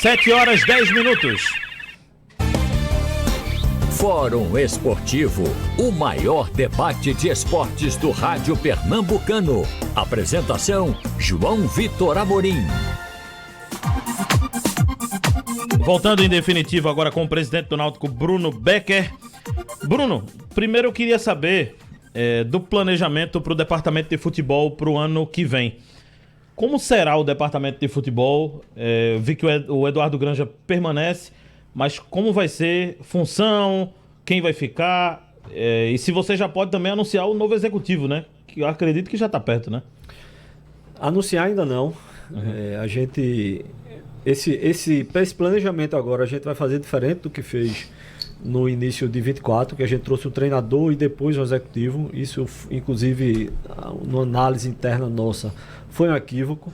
7h10. Fórum Esportivo, o maior debate de esportes do rádio pernambucano. Apresentação, João Vitor Amorim. Voltando em definitivo agora com o presidente do Náutico, Bruno Becker. Bruno, primeiro eu queria saber do planejamento para o departamento de futebol para o ano que vem. Como será o departamento de futebol? Vi que o Eduardo Granja permanece, mas como vai ser? Função? Quem vai ficar? E se você já pode também anunciar o novo executivo, né? Que eu acredito que já está perto, né? Anunciar ainda não. A gente... Esse planejamento agora a gente vai fazer diferente do que fez no início de 24, que a gente trouxe um treinador e depois um executivo. Isso, inclusive, numa análise interna nossa, foi um equívoco.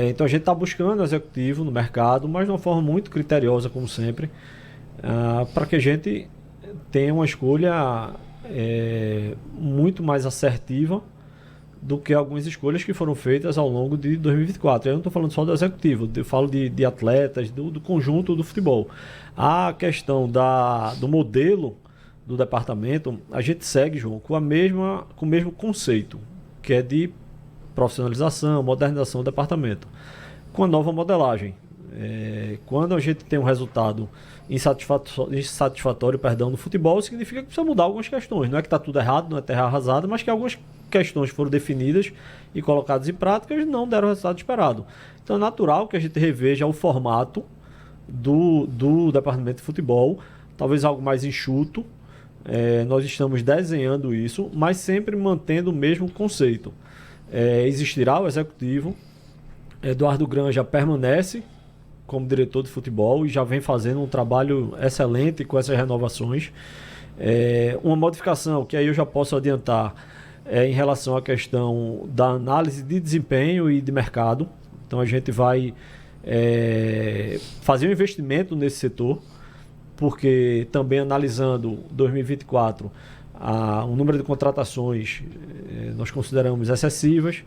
Então a gente está buscando executivo no mercado, mas de uma forma muito criteriosa, como sempre, para que a gente tenha uma escolha muito mais assertiva do que algumas escolhas que foram feitas ao longo de 2024. Eu não estou falando só do executivo, eu falo de atletas, do conjunto do futebol. A questão do modelo do departamento, a gente segue, João, com o mesmo conceito, que é de profissionalização, modernização do departamento, com a nova modelagem. Quando a gente tem um resultado insatisfatório no futebol, significa que precisa mudar algumas questões. Não é que está tudo errado, não é terra arrasada, mas que algumas questões foram definidas e colocadas em prática e não deram o resultado esperado. Então é natural que a gente reveja o formato do departamento de futebol, talvez algo mais enxuto. Nós estamos desenhando isso, mas sempre mantendo o mesmo conceito. Existirá o executivo, Eduardo Granja permanece como diretor de futebol e já vem fazendo um trabalho excelente com essas renovações. Uma modificação que aí eu já posso adiantar em relação à questão da análise de desempenho e de mercado. Então a gente vai fazer um investimento nesse setor, porque também analisando 2024, o número de contratações nós consideramos excessivas,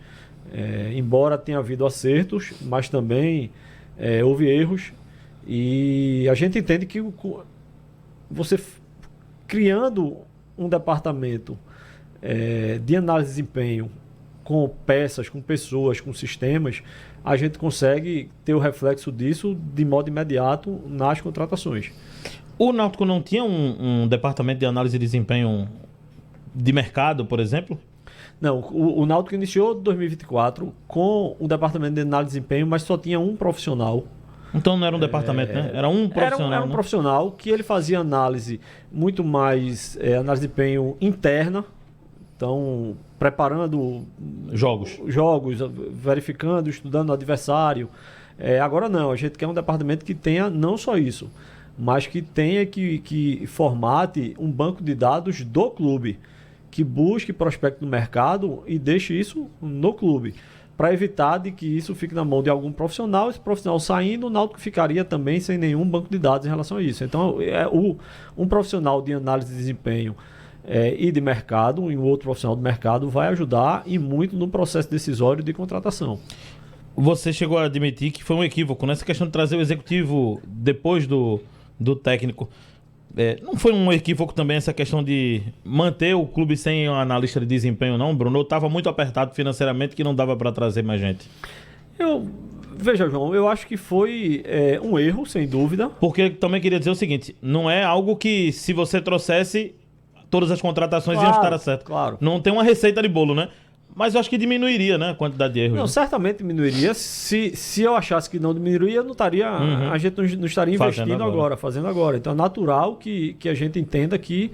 embora tenha havido acertos, mas também houve erros, e a gente entende que você criando um departamento de análise de desempenho com peças, com pessoas, com sistemas, a gente consegue ter o reflexo disso de modo imediato nas contratações. O Náutico não tinha um departamento de análise de desempenho de mercado, por exemplo? Não, o Náutico iniciou 2024 com um departamento de análise de desempenho, mas só tinha um profissional. Então não era um departamento, né? Era um profissional. Era um profissional que ele fazia análise muito mais, análise de desempenho interna. Então, preparando jogos, verificando, estudando o adversário. Agora não, a gente quer um departamento que tenha não só isso, mas que tenha que formate um banco de dados do clube, que busque prospecto no mercado e deixe isso no clube, para evitar de que isso fique na mão de algum profissional. Esse profissional saindo, o Náutico ficaria também sem nenhum banco de dados em relação a isso. Então, um profissional de análise de desempenho e de mercado, e um outro profissional do mercado vai ajudar e muito no processo decisório de contratação. Você chegou a admitir que foi um equívoco nessa questão de trazer o executivo depois do técnico. Não foi um equívoco também essa questão de manter o clube sem um analista de desempenho, não, Bruno? Estava muito apertado financeiramente que não dava para trazer mais gente. Veja, João, eu acho que foi um erro, sem dúvida. Porque também queria dizer o seguinte, não é algo que se você trouxesse, todas as contratações iam estar certas. Claro. Não tem uma receita de bolo, né? Mas eu acho que diminuiria, né, a quantidade de erros. Não, certamente diminuiria. Se eu achasse que não diminuiria, não estaria, a gente não estaria investindo fazendo agora. Então é natural que a gente entenda que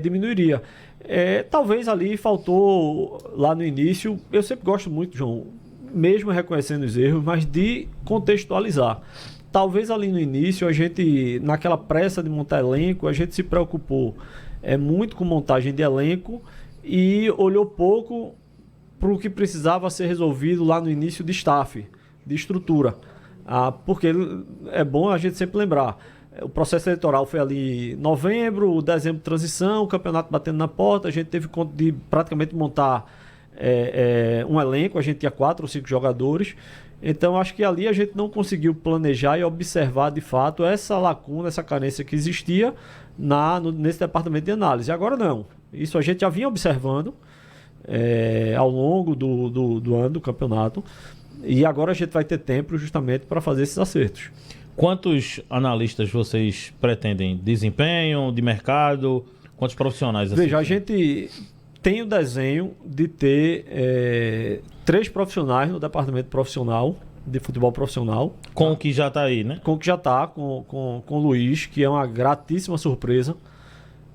diminuiria. Talvez ali faltou, lá no início, eu sempre gosto muito, João, mesmo reconhecendo os erros, mas de contextualizar. Talvez ali no início, a gente, naquela pressa de montar elenco, a gente se preocupou muito com montagem de elenco e olhou pouco para o que precisava ser resolvido lá no início de staff, de estrutura. Porque é bom a gente sempre lembrar, o processo eleitoral foi ali em novembro, dezembro de transição, o campeonato batendo na porta, a gente teve conta de praticamente montar um elenco, a gente tinha 4 ou 5 jogadores, Então, acho que ali a gente não conseguiu planejar e observar, de fato, essa lacuna, essa carência que existia nesse departamento de análise. Agora não. Isso a gente já vinha observando ao longo do ano, do campeonato, e agora a gente vai ter tempo justamente para fazer esses acertos. Quantos analistas vocês pretendem? Desempenho, de mercado? Quantos profissionais? Veja, a gente tem o desenho de ter 3 profissionais no departamento profissional, de futebol profissional. Com o que já está aí, né? Com o que já está, com o Luiz, que é uma gratíssima surpresa.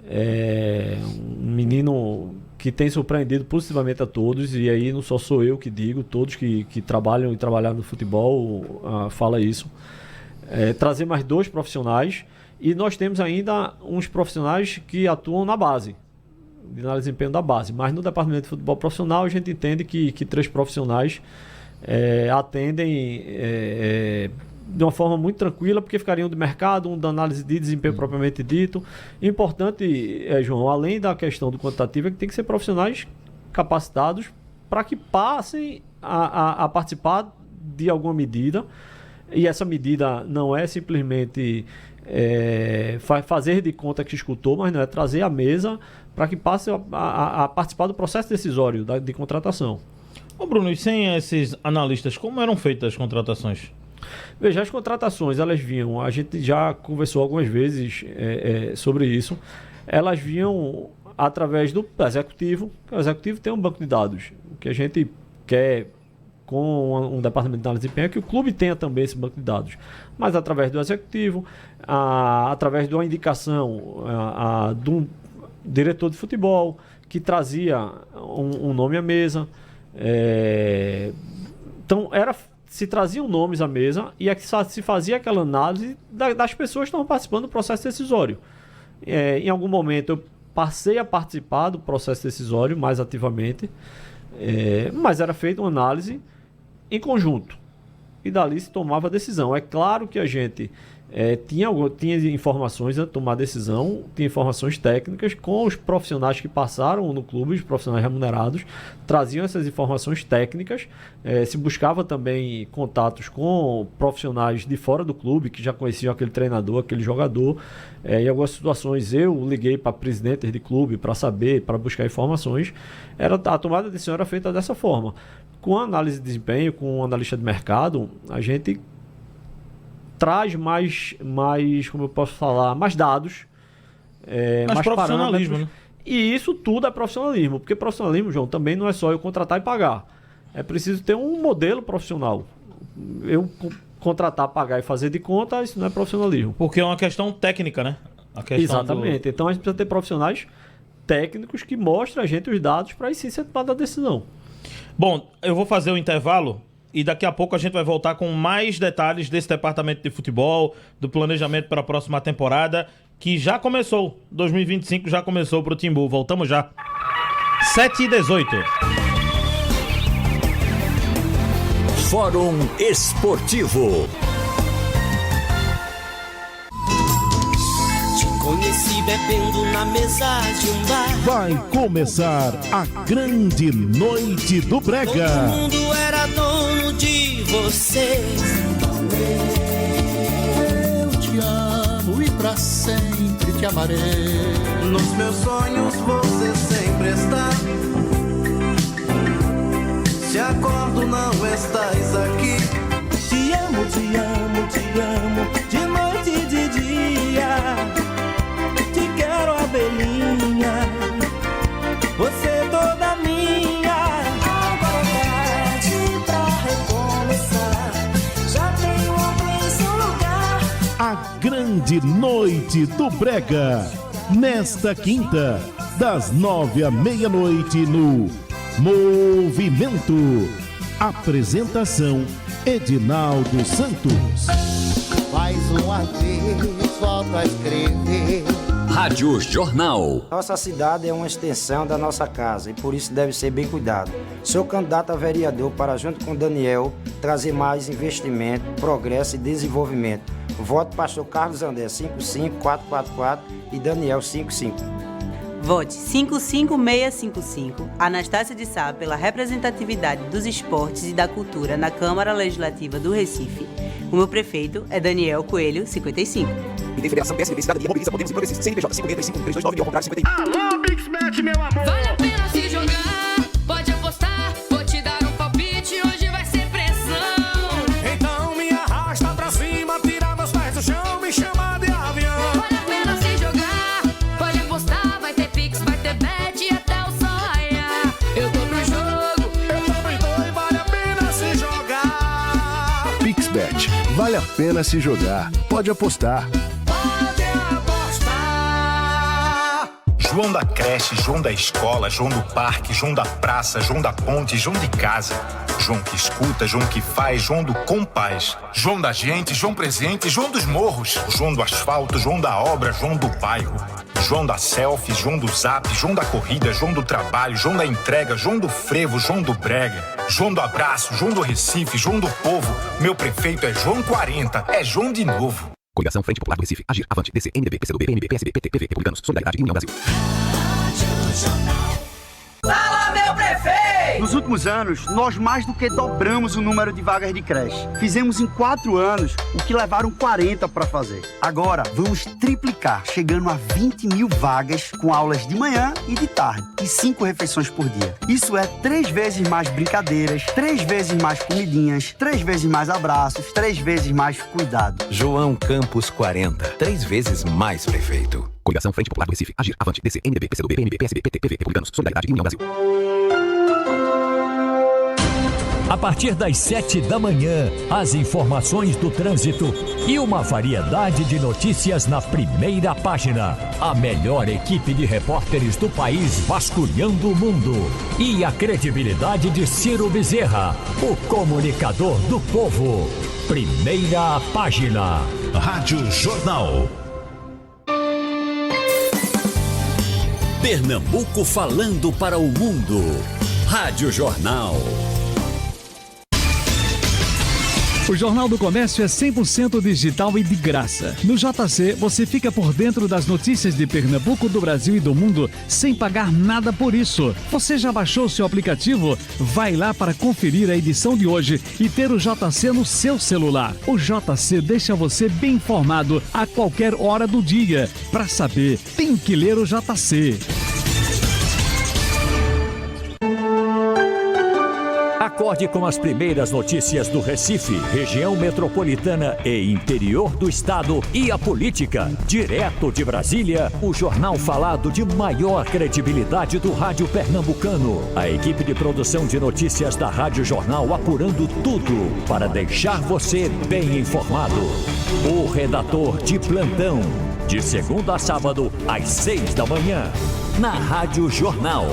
Um menino que tem surpreendido positivamente a todos, e aí não só sou eu que digo, todos que trabalham e trabalharam no futebol fala isso. Trazer mais 2 profissionais, e nós temos ainda uns profissionais que atuam na base, de análise de desempenho da base, mas no departamento de futebol profissional a gente entende que 3 profissionais atendem de uma forma muito tranquila, porque ficariam de mercado, um da análise de desempenho propriamente dito. Importante, João, além da questão do quantitativo, é que tem que ser profissionais capacitados para que passem a participar de alguma medida, e essa medida não é simplesmente fazer de conta que escutou, mas não é trazer à mesa para que passe a participar do processo decisório de contratação. Ô Bruno, e sem esses analistas, como eram feitas as contratações? Veja, as contratações, elas vinham, a gente já conversou algumas vezes sobre isso, elas vinham através do executivo. O executivo tem um banco de dados. O que a gente quer com um departamento de análise de desempenho é que o clube tenha também esse banco de dados, mas através do executivo, através de uma indicação de um diretor de futebol que trazia um nome à mesa. Então se traziam nomes à mesa e se fazia aquela análise das pessoas que estavam participando do processo decisório. Em algum momento eu passei a participar do processo decisório mais ativamente, mas era feita uma análise em conjunto e dali se tomava a decisão. É claro que a gente tinha informações antes de tomar a decisão, tinha informações técnicas com os profissionais que passaram no clube, os profissionais remunerados, traziam essas informações técnicas, se buscava também contatos com profissionais de fora do clube, que já conheciam aquele treinador, aquele jogador. Em algumas situações eu liguei para presidentes de clube para saber, para buscar informações. A tomada de decisão era feita dessa forma. Com a análise de desempenho, com o analista de mercado, a gente traz mais, como eu posso falar, mais dados, mais profissionalismo, né? E isso tudo é profissionalismo, porque profissionalismo, João, também não é só eu contratar e pagar. É preciso ter um modelo profissional. Eu contratar, pagar e fazer de conta, isso não é profissionalismo. Porque é uma questão técnica, né? Exatamente. Então a gente precisa ter profissionais técnicos que mostrem a gente os dados para aí sim ser tomada a decisão. Bom, eu vou fazer o intervalo e daqui a pouco a gente vai voltar com mais detalhes desse departamento de futebol, do planejamento para a próxima temporada, que já começou. 2025 já começou para o Timbu. Voltamos já. 7h18. Fórum Esportivo. Conheci bebendo na mesa de um bar. Vai começar a grande noite do Brega. Todo mundo era dono de você. Eu te amo e pra sempre te amarei. Nos meus sonhos você sempre está. Se acordo não estás aqui. Te amo, te amo, te amo, de noite e de dia. Quero abelhinha, você toda minha. Agora é tarde pra recomeçar. Já tenho alguém em seu lugar. A grande noite do Brega. Nesta quinta, das 9 à meia-noite no Movimento. Apresentação Edinaldo Santos. Mais uma vez volto a escrever. Rádio Jornal. Nossa cidade é uma extensão da nossa casa e por isso deve ser bem cuidado. Sou candidato a vereador para, junto com Daniel, trazer mais investimento, progresso e desenvolvimento. Voto Pastor Carlos André 55444 e Daniel 55. Vote 55655, Anastácia de Sá, pela representatividade dos esportes e da cultura na Câmara Legislativa do Recife. O meu prefeito é Daniel Coelho, 55. E tem Federação PSDB, Cidadania, Mobiliza, Podemos e Progressistas, CNPJ, 565, 329, ao contrário, 51. Alô, Pixbet, meu amor! Vale a pena se jogar, pode apostar, vou te dar um palpite, hoje vai ser pressão. Então me arrasta pra cima, tira meus pés do chão, me chama de avião. Vale a pena se jogar, pode apostar, vai ter Pix, vai ter bet até o sol raiar. Eu tô pro jogo, eu também tô e vale a pena se jogar. Pixbet, vale a pena se jogar, pode apostar. João da creche, João da escola, João do parque, João da praça, João da ponte, João de casa. João que escuta, João que faz, João do compás. João da gente, João presente, João dos morros. João do asfalto, João da obra, João do bairro. João da selfie, João do zap, João da corrida, João do trabalho, João da entrega, João do frevo, João do brega. João do abraço, João do Recife, João do povo. Meu prefeito é João 40, é João de novo. Coligação Frente Popular do Recife, Agir, Avante, DC, MDB, PCdoB, PMB, PSB, PT, PV, Republicanos, Solidariedade e União Brasil. Fala, meu prefeito! Nos últimos anos, nós mais do que dobramos o número de vagas de creche. Fizemos em 4 anos o que levaram 40 para fazer. Agora, vamos triplicar, chegando a 20 mil vagas com aulas de manhã e de tarde e 5 refeições por dia. Isso é 3 vezes mais brincadeiras, 3 vezes mais comidinhas, 3 vezes mais abraços, 3 vezes mais cuidado. João Campos 40, 3 vezes mais prefeito. Coligação Frente Popular do Recife, Agir, Avante, DC, MDB, PCdoB, PMB, PSB, PT, PV, Republicanos, Solidariedade e União Brasil. A partir das 7 da manhã, as informações do trânsito e uma variedade de notícias na primeira página. A melhor equipe de repórteres do país vasculhando o mundo. E a credibilidade de Ciro Bezerra, o comunicador do povo. Primeira página. Rádio Jornal. Pernambuco falando para o mundo. Rádio Jornal. O Jornal do Comércio é 100% digital e de graça. No JC, você fica por dentro das notícias de Pernambuco, do Brasil e do mundo, sem pagar nada por isso. Você já baixou seu aplicativo? Vai lá para conferir a edição de hoje e ter o JC no seu celular. O JC deixa você bem informado a qualquer hora do dia. Para saber, tem que ler o JC. Acorde com as primeiras notícias do Recife, região metropolitana e interior do estado e a política. Direto de Brasília, o jornal falado de maior credibilidade do rádio pernambucano. A equipe de produção de notícias da Rádio Jornal apurando tudo para deixar você bem informado. O redator de plantão, de segunda a sábado, às 6 da manhã, na Rádio Jornal.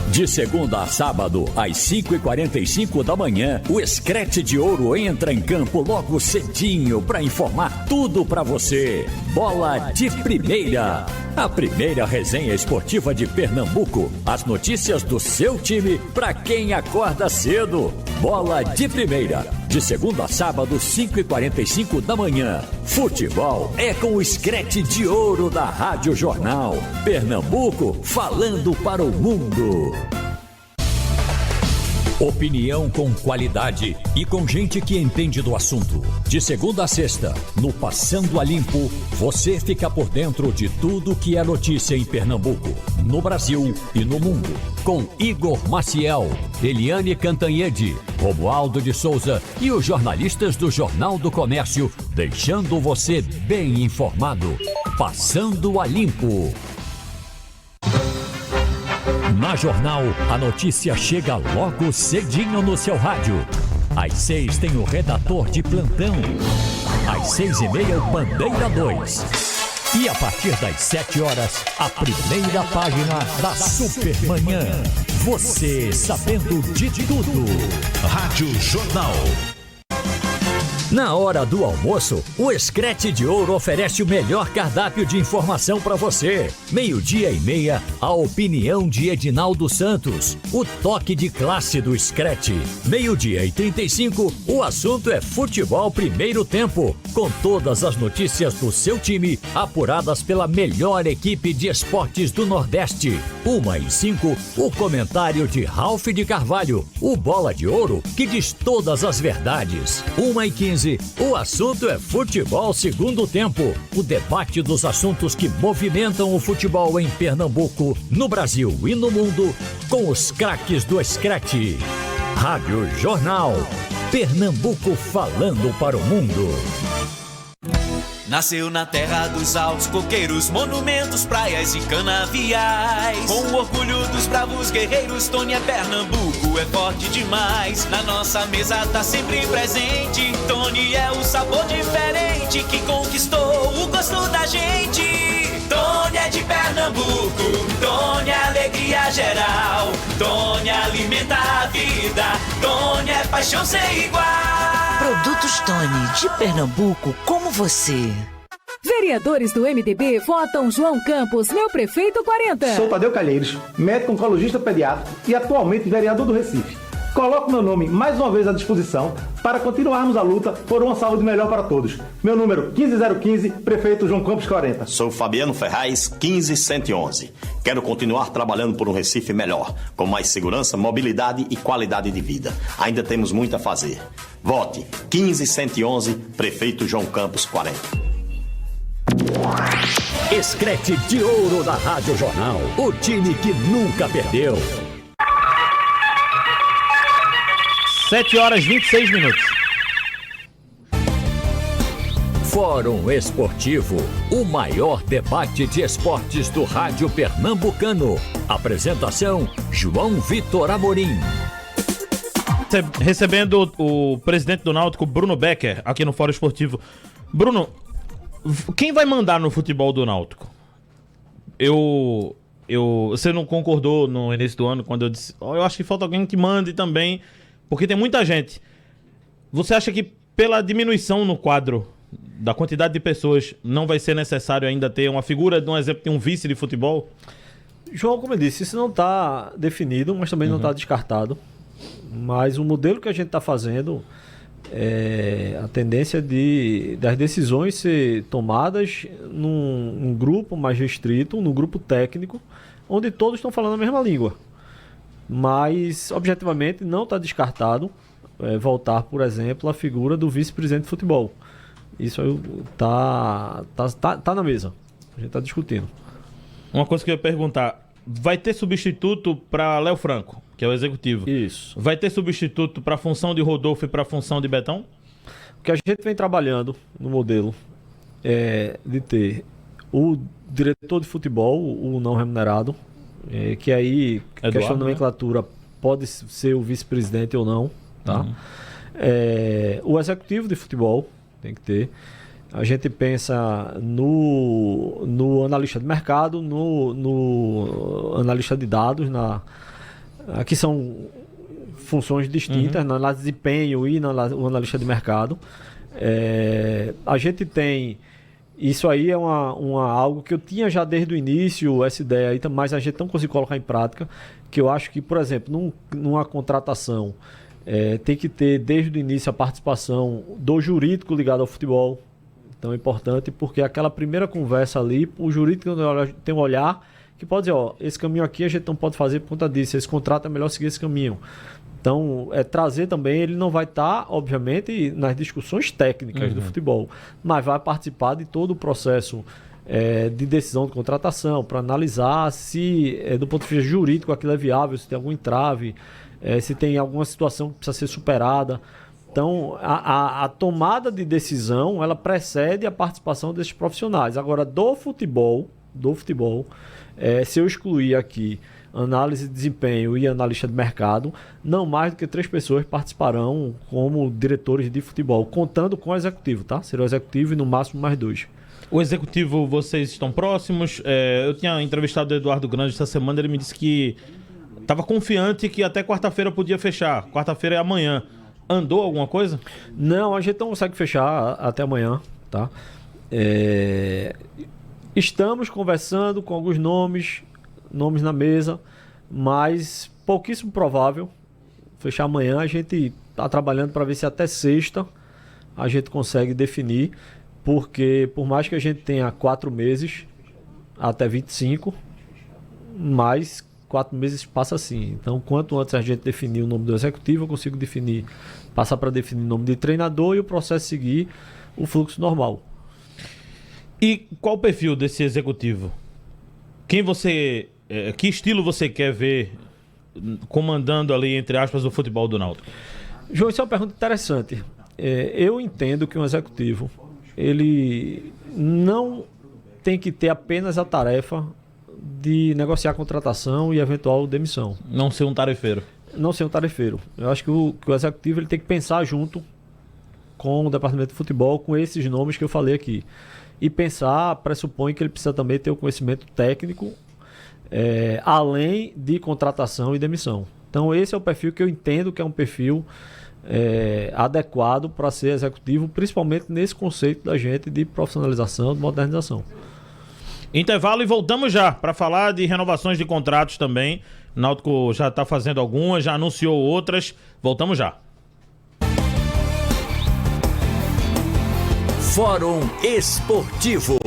De segunda a sábado, às 5h45 da manhã, o Escrete de Ouro entra em campo logo cedinho para informar tudo para você. Bola de Primeira, a primeira resenha esportiva de Pernambuco. As notícias do seu time para quem acorda cedo. Bola de Primeira, de segunda a sábado, 5h45 da manhã. Futebol é com o Escrete de Ouro da Rádio Jornal. Pernambuco falando para o mundo. Opinião com qualidade e com gente que entende do assunto. De segunda a sexta, no Passando a Limpo, você fica por dentro de tudo que é notícia em Pernambuco, no Brasil e no mundo. Com Igor Maciel, Eliane Cantanhede, Romualdo de Souza e os jornalistas do Jornal do Comércio, deixando você bem informado. Passando a Limpo. Na Jornal, a notícia chega logo cedinho no seu rádio. Às 6 tem o redator de plantão. Às 6h30, o Bandeira 2. E a partir das 7 horas, a primeira página da Supermanhã. Você sabendo de tudo. Rádio Jornal. Na hora do almoço, o Screte de Ouro oferece o melhor cardápio de informação para você. 12:30, a opinião de Edinaldo Santos. O toque de classe do Screte. 12:35, o assunto é futebol primeiro tempo. Com todas as notícias do seu time, apuradas pela melhor equipe de esportes do Nordeste. 1:05, o comentário de Ralph de Carvalho. O Bola de Ouro, que diz todas as verdades. 1:15, o assunto é futebol segundo tempo. O debate dos assuntos que movimentam o futebol em Pernambuco, no Brasil e no mundo, com os craques do Screte. Rádio Jornal. Pernambuco falando para o mundo. Nasceu na terra dos altos coqueiros, monumentos, praias e canaviais. Com o orgulho dos bravos guerreiros, Tony é Pernambuco, é forte demais. Na nossa mesa tá sempre presente, Tony é o sabor diferente que conquistou o gosto da gente. Tony é de Pernambuco, Tony é alegria geral. Tony alimenta a vida, Tony é paixão sem igual. Produtos Tony, de Pernambuco, como você. Vereadores do MDB votam João Campos, meu prefeito 40. Sou Tadeu Calheiros, médico oncologista pediatra e atualmente vereador do Recife. Coloco meu nome mais uma vez à disposição para continuarmos a luta por uma saúde melhor para todos. Meu número 15015, prefeito João Campos 40. Sou Fabiano Ferraz, 15111. Quero continuar trabalhando por um Recife melhor, com mais segurança, mobilidade e qualidade de vida. Ainda temos muito a fazer. Vote 15111, prefeito João Campos 40. Screte de Ouro da Rádio Jornal. O time que nunca perdeu. 7h26. Fórum Esportivo, o maior debate de esportes do rádio pernambucano. Apresentação, João Vitor Amorim. Recebendo o presidente do Náutico, Bruno Becker, aqui no Fórum Esportivo. Bruno, quem vai mandar no futebol do Náutico? Você não concordou no início do ano quando eu disse, eu acho que falta alguém que mande também, porque tem muita gente. Você acha que pela diminuição no quadro da quantidade de pessoas não vai ser necessário ainda ter uma figura, de um exemplo, de um vice de futebol? João, como eu disse, isso não está definido, mas também não está descartado. Mas o modelo que a gente está fazendo, a tendência das decisões ser tomadas num grupo mais restrito, num grupo técnico, onde todos estão falando a mesma língua. Mas, objetivamente, não está descartado voltar, por exemplo, a figura do vice-presidente de futebol. Isso tá na mesa. A gente está discutindo. Uma coisa que eu ia perguntar, vai ter substituto para Léo Franco, que é o executivo? Isso. Vai ter substituto para a função de Rodolfo e para a função de Betão? O que a gente vem trabalhando no modelo é de ter o diretor de futebol, o não remunerado, que aí, Eduardo, questão de nomenclatura, pode ser o vice-presidente ou não, tá? O executivo de futebol tem que ter. A gente pensa no analista de mercado, no analista de dados, aqui são funções distintas, na análise de desempenho e no analista de mercado. A gente tem... Isso aí é algo que eu tinha já desde o início, essa ideia aí, mas a gente não conseguiu colocar em prática, que eu acho que, por exemplo, numa contratação, tem que ter desde o início a participação do jurídico ligado ao futebol. Então é importante, porque aquela primeira conversa ali, o jurídico tem um olhar que pode dizer, esse caminho aqui a gente não pode fazer por conta disso, esse contrato é melhor seguir esse caminho. Então, trazer também, ele não vai estar, obviamente, nas discussões técnicas do futebol, mas vai participar de todo o processo de decisão de contratação, para analisar se, do ponto de vista jurídico, aquilo é viável, se tem algum entrave, se tem alguma situação que precisa ser superada. Então, a tomada de decisão, ela precede a participação desses profissionais. Agora, do futebol, se eu excluir aqui análise de desempenho e analista de mercado, não mais do que 3 pessoas participarão como diretores de futebol, contando com o executivo, tá? Será o executivo e no máximo mais 2. O executivo, vocês estão próximos? Eu tinha entrevistado o Eduardo Grande essa semana, ele me disse que estava confiante que até quarta-feira podia fechar. Quarta-feira é amanhã. Andou alguma coisa? Não, a gente não consegue fechar até amanhã, tá? Estamos conversando com alguns nomes na mesa, mas pouquíssimo provável fechar amanhã. A gente está trabalhando para ver se até sexta a gente consegue definir, porque por mais que a gente tenha 4 meses até 25, mais 4 meses passa assim. Então, quanto antes a gente definir o nome do executivo, eu consigo passar para definir o nome de treinador e o processo seguir o fluxo normal. E qual o perfil desse executivo? Que estilo você quer ver comandando ali, entre aspas, o futebol do Náutico? João, isso é uma pergunta interessante. Eu entendo que um executivo, ele não tem que ter apenas a tarefa de negociar a contratação e eventual demissão. Não ser um tarefeiro. Não ser um tarefeiro. Eu acho que o executivo ele tem que pensar junto com o departamento de futebol, com esses nomes que eu falei aqui. E pensar, pressupõe que ele precisa também ter o conhecimento técnico, além de contratação e demissão. Então esse é o perfil que eu entendo que é um perfil adequado para ser executivo, principalmente nesse conceito da gente de profissionalização, de modernização. Intervalo e voltamos já para falar de renovações de contratos também. O Náutico já está fazendo algumas, já anunciou outras. Voltamos já. Fórum Esportivo.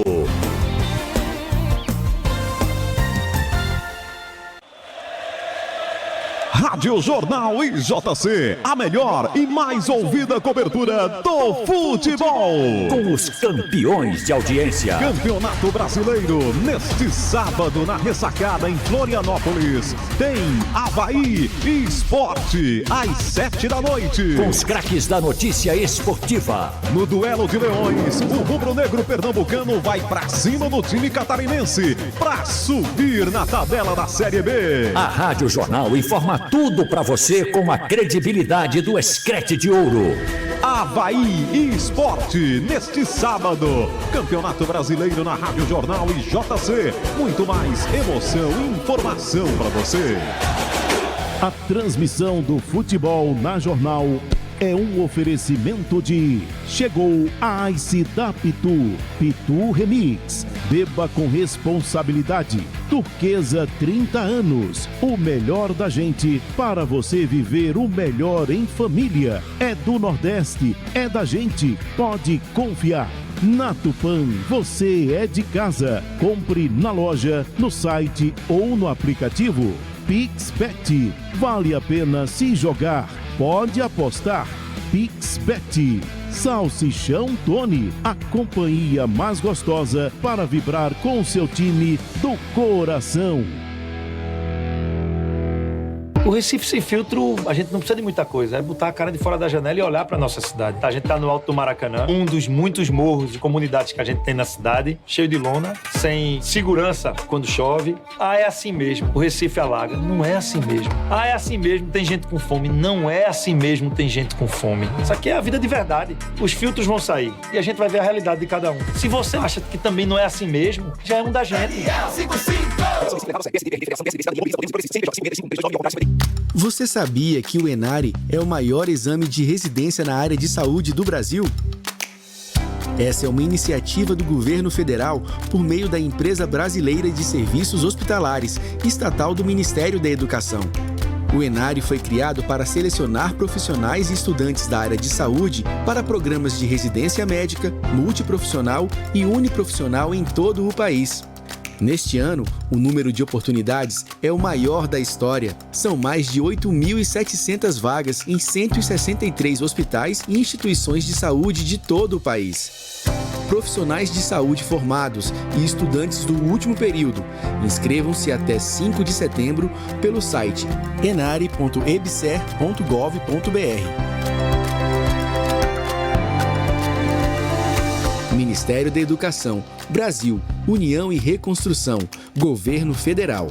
Rádio Jornal e JC, a melhor e mais ouvida cobertura do futebol. Com os campeões de audiência. Campeonato Brasileiro, neste sábado na Ressacada em Florianópolis, tem Avaí e Esporte, às 7 da noite. Com os craques da notícia esportiva. No duelo de leões, o rubro-negro pernambucano vai pra cima do time catarinense, pra subir na tabela da Série B. A Rádio Jornal informa tudo pra você com a credibilidade do Escrete de Ouro. Avaí e Esporte, neste sábado. Campeonato Brasileiro na Rádio Jornal e JC. Muito mais emoção e informação pra você. A transmissão do futebol na Jornal é um oferecimento de... Chegou a Ice da Pitu. Pitu Remix. Beba com responsabilidade. Turquesa 30 anos. O melhor da gente para você viver o melhor em família. É do Nordeste, é da gente. Pode confiar. Na Tupã, você é de casa. Compre na loja, no site ou no aplicativo. PixBet. Vale a pena se jogar. Pode apostar. PixBet. Salsichão Tony, a companhia mais gostosa para vibrar com o seu time do coração. O Recife Sem Filtro, a gente não precisa de muita coisa, é botar a cara de fora da janela e olhar pra nossa cidade. A gente tá no Alto do Maracanã, um dos muitos morros de comunidades que a gente tem na cidade, cheio de lona, sem segurança quando chove. Ah, é assim mesmo, o Recife alaga. Não é assim mesmo. Ah, é assim mesmo, tem gente com fome. Não é assim mesmo, tem gente com fome. Isso aqui é a vida de verdade. Os filtros vão sair e a gente vai ver a realidade de cada um. Se você acha que também não é assim mesmo, já é um da gente. Você sabia que o Enari é o maior exame de residência na área de saúde do Brasil? Essa é uma iniciativa do governo federal por meio da Empresa Brasileira de Serviços Hospitalares, estatal do Ministério da Educação. O Enari foi criado para selecionar profissionais e estudantes da área de saúde para programas de residência médica, multiprofissional e uniprofissional em todo o país. Neste ano, o número de oportunidades é o maior da história. São mais de 8.700 vagas em 163 hospitais e instituições de saúde de todo o país. Profissionais de saúde formados e estudantes do último período. Inscrevam-se até 5 de setembro pelo site enare.ebser.gov.br. Ministério da Educação, Brasil, União e Reconstrução, Governo Federal.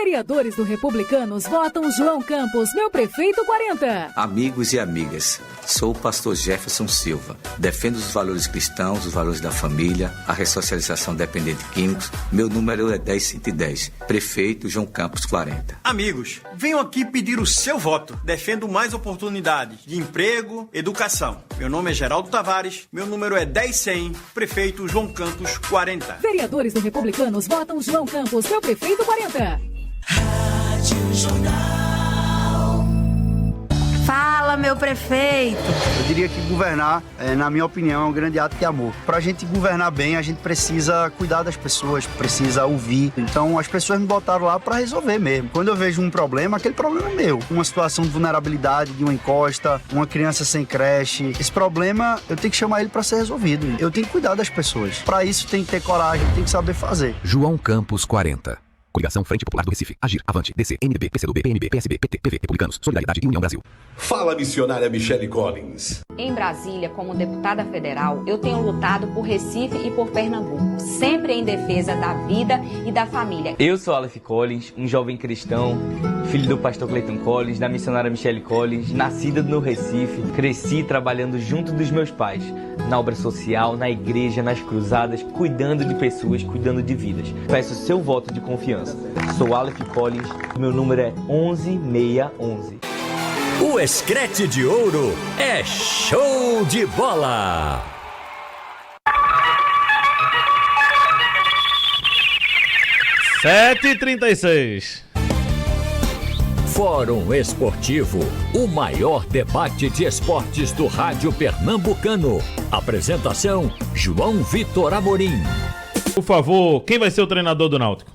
Vereadores do Republicanos votam João Campos, meu prefeito 40. Amigos e amigas, sou o pastor Jefferson Silva. Defendo os valores cristãos, os valores da família, a ressocialização dependente de químicos. Meu número é 10110. Prefeito João Campos 40. Amigos, venho aqui pedir o seu voto. Defendo mais oportunidades de emprego, educação. Meu nome é Geraldo Tavares, meu número é 10100, prefeito João Campos 40. Vereadores do Republicanos votam João Campos, meu prefeito 40. Rádio Jornal. Fala, meu prefeito. Eu diria que governar, na minha opinião, é um grande ato de amor. Pra gente governar bem, a gente precisa cuidar das pessoas, precisa ouvir. Então, as pessoas me botaram lá pra resolver mesmo. Quando eu vejo um problema, aquele problema é meu. Uma situação de vulnerabilidade, de uma encosta, uma criança sem creche. Esse problema, eu tenho que chamar ele pra ser resolvido. Eu tenho que cuidar das pessoas. Pra isso, tem que ter coragem, tem que saber fazer. João Campos 40. Coligação Frente Popular do Recife. Agir, Avante, DC, MDB, PCdoB, PMB, PSB, PT, PV, Republicanos, Solidariedade e União Brasil. Fala, missionária Michele Collins. Em Brasília, como deputada federal, eu tenho lutado por Recife e por Pernambuco, sempre em defesa da vida e da família. Eu sou Aleph Collins, um jovem cristão, filho do pastor Clayton Collins, da missionária Michele Collins, nascida no Recife, cresci trabalhando junto dos meus pais, na obra social, na igreja, nas cruzadas, cuidando de pessoas, cuidando de vidas. Peço seu voto de confiança. Sou Aleph Collins, meu número é 11611. O Escrete de Ouro é show de bola! Sete e 36. Fórum Esportivo, o maior debate de esportes do rádio pernambucano. Apresentação, João Vitor Amorim. Por favor, quem vai ser o treinador do Náutico?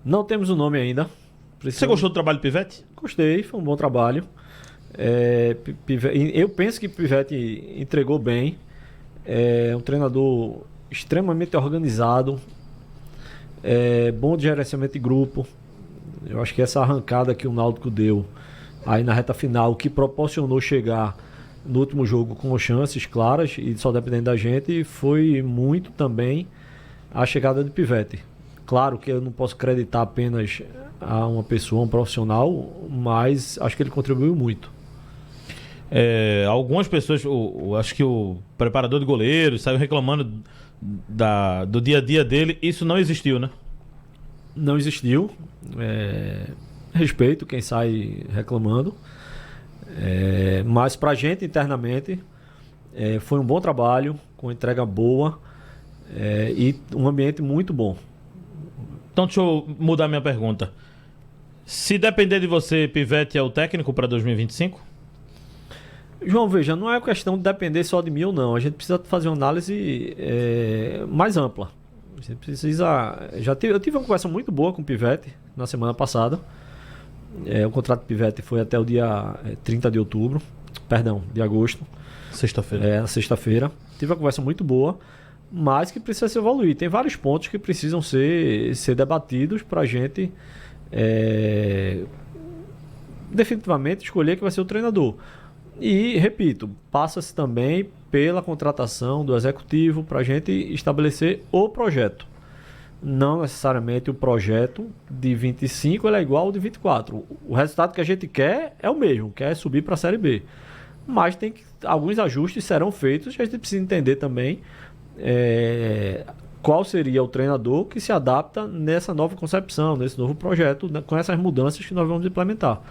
Não temos o nome ainda. Você gostou do trabalho do Pivete? Gostei, foi um bom trabalho. Eu penso que o Pivete entregou bem. É um treinador extremamente organizado, bom de gerenciamento de grupo. Eu acho que essa arrancada que o Náutico deu aí na reta final, que proporcionou chegar no último jogo com chances claras e só dependendo da gente, foi muito também a chegada do Pivete. Claro que eu não posso acreditar apenas a uma pessoa, um profissional, mas acho que ele contribuiu muito. Algumas pessoas, acho que o preparador de goleiros saiu reclamando do dia a dia dele. Isso não existiu, né? Não existiu. Respeito quem sai reclamando. Mas pra gente internamente foi um bom trabalho, com entrega boa e um ambiente muito bom. Então deixa eu mudar minha pergunta. Se depender de você, Pivete é o técnico para 2025? João, veja, não é questão de depender só de mim ou não. A gente precisa fazer uma análise mais ampla. A gente precisa... Eu tive uma conversa muito boa com o Pivete na semana passada. O contrato do Pivete foi até o dia 30 de outubro. Perdão, de agosto. Sexta-feira. Sexta-feira. Tive uma conversa muito boa, mas que precisa se evoluir. Tem vários pontos que precisam ser debatidos para a gente definitivamente escolher quem vai ser o treinador. E, repito, passa-se também pela contratação do executivo para a gente estabelecer o projeto. Não necessariamente o projeto de 25 é igual ao de 24. O resultado que a gente quer é o mesmo, quer subir para a Série B. Mas alguns ajustes serão feitos e a gente precisa entender também qual seria o treinador que se adapta nessa nova concepção, nesse novo projeto, com essas mudanças que nós vamos implementar.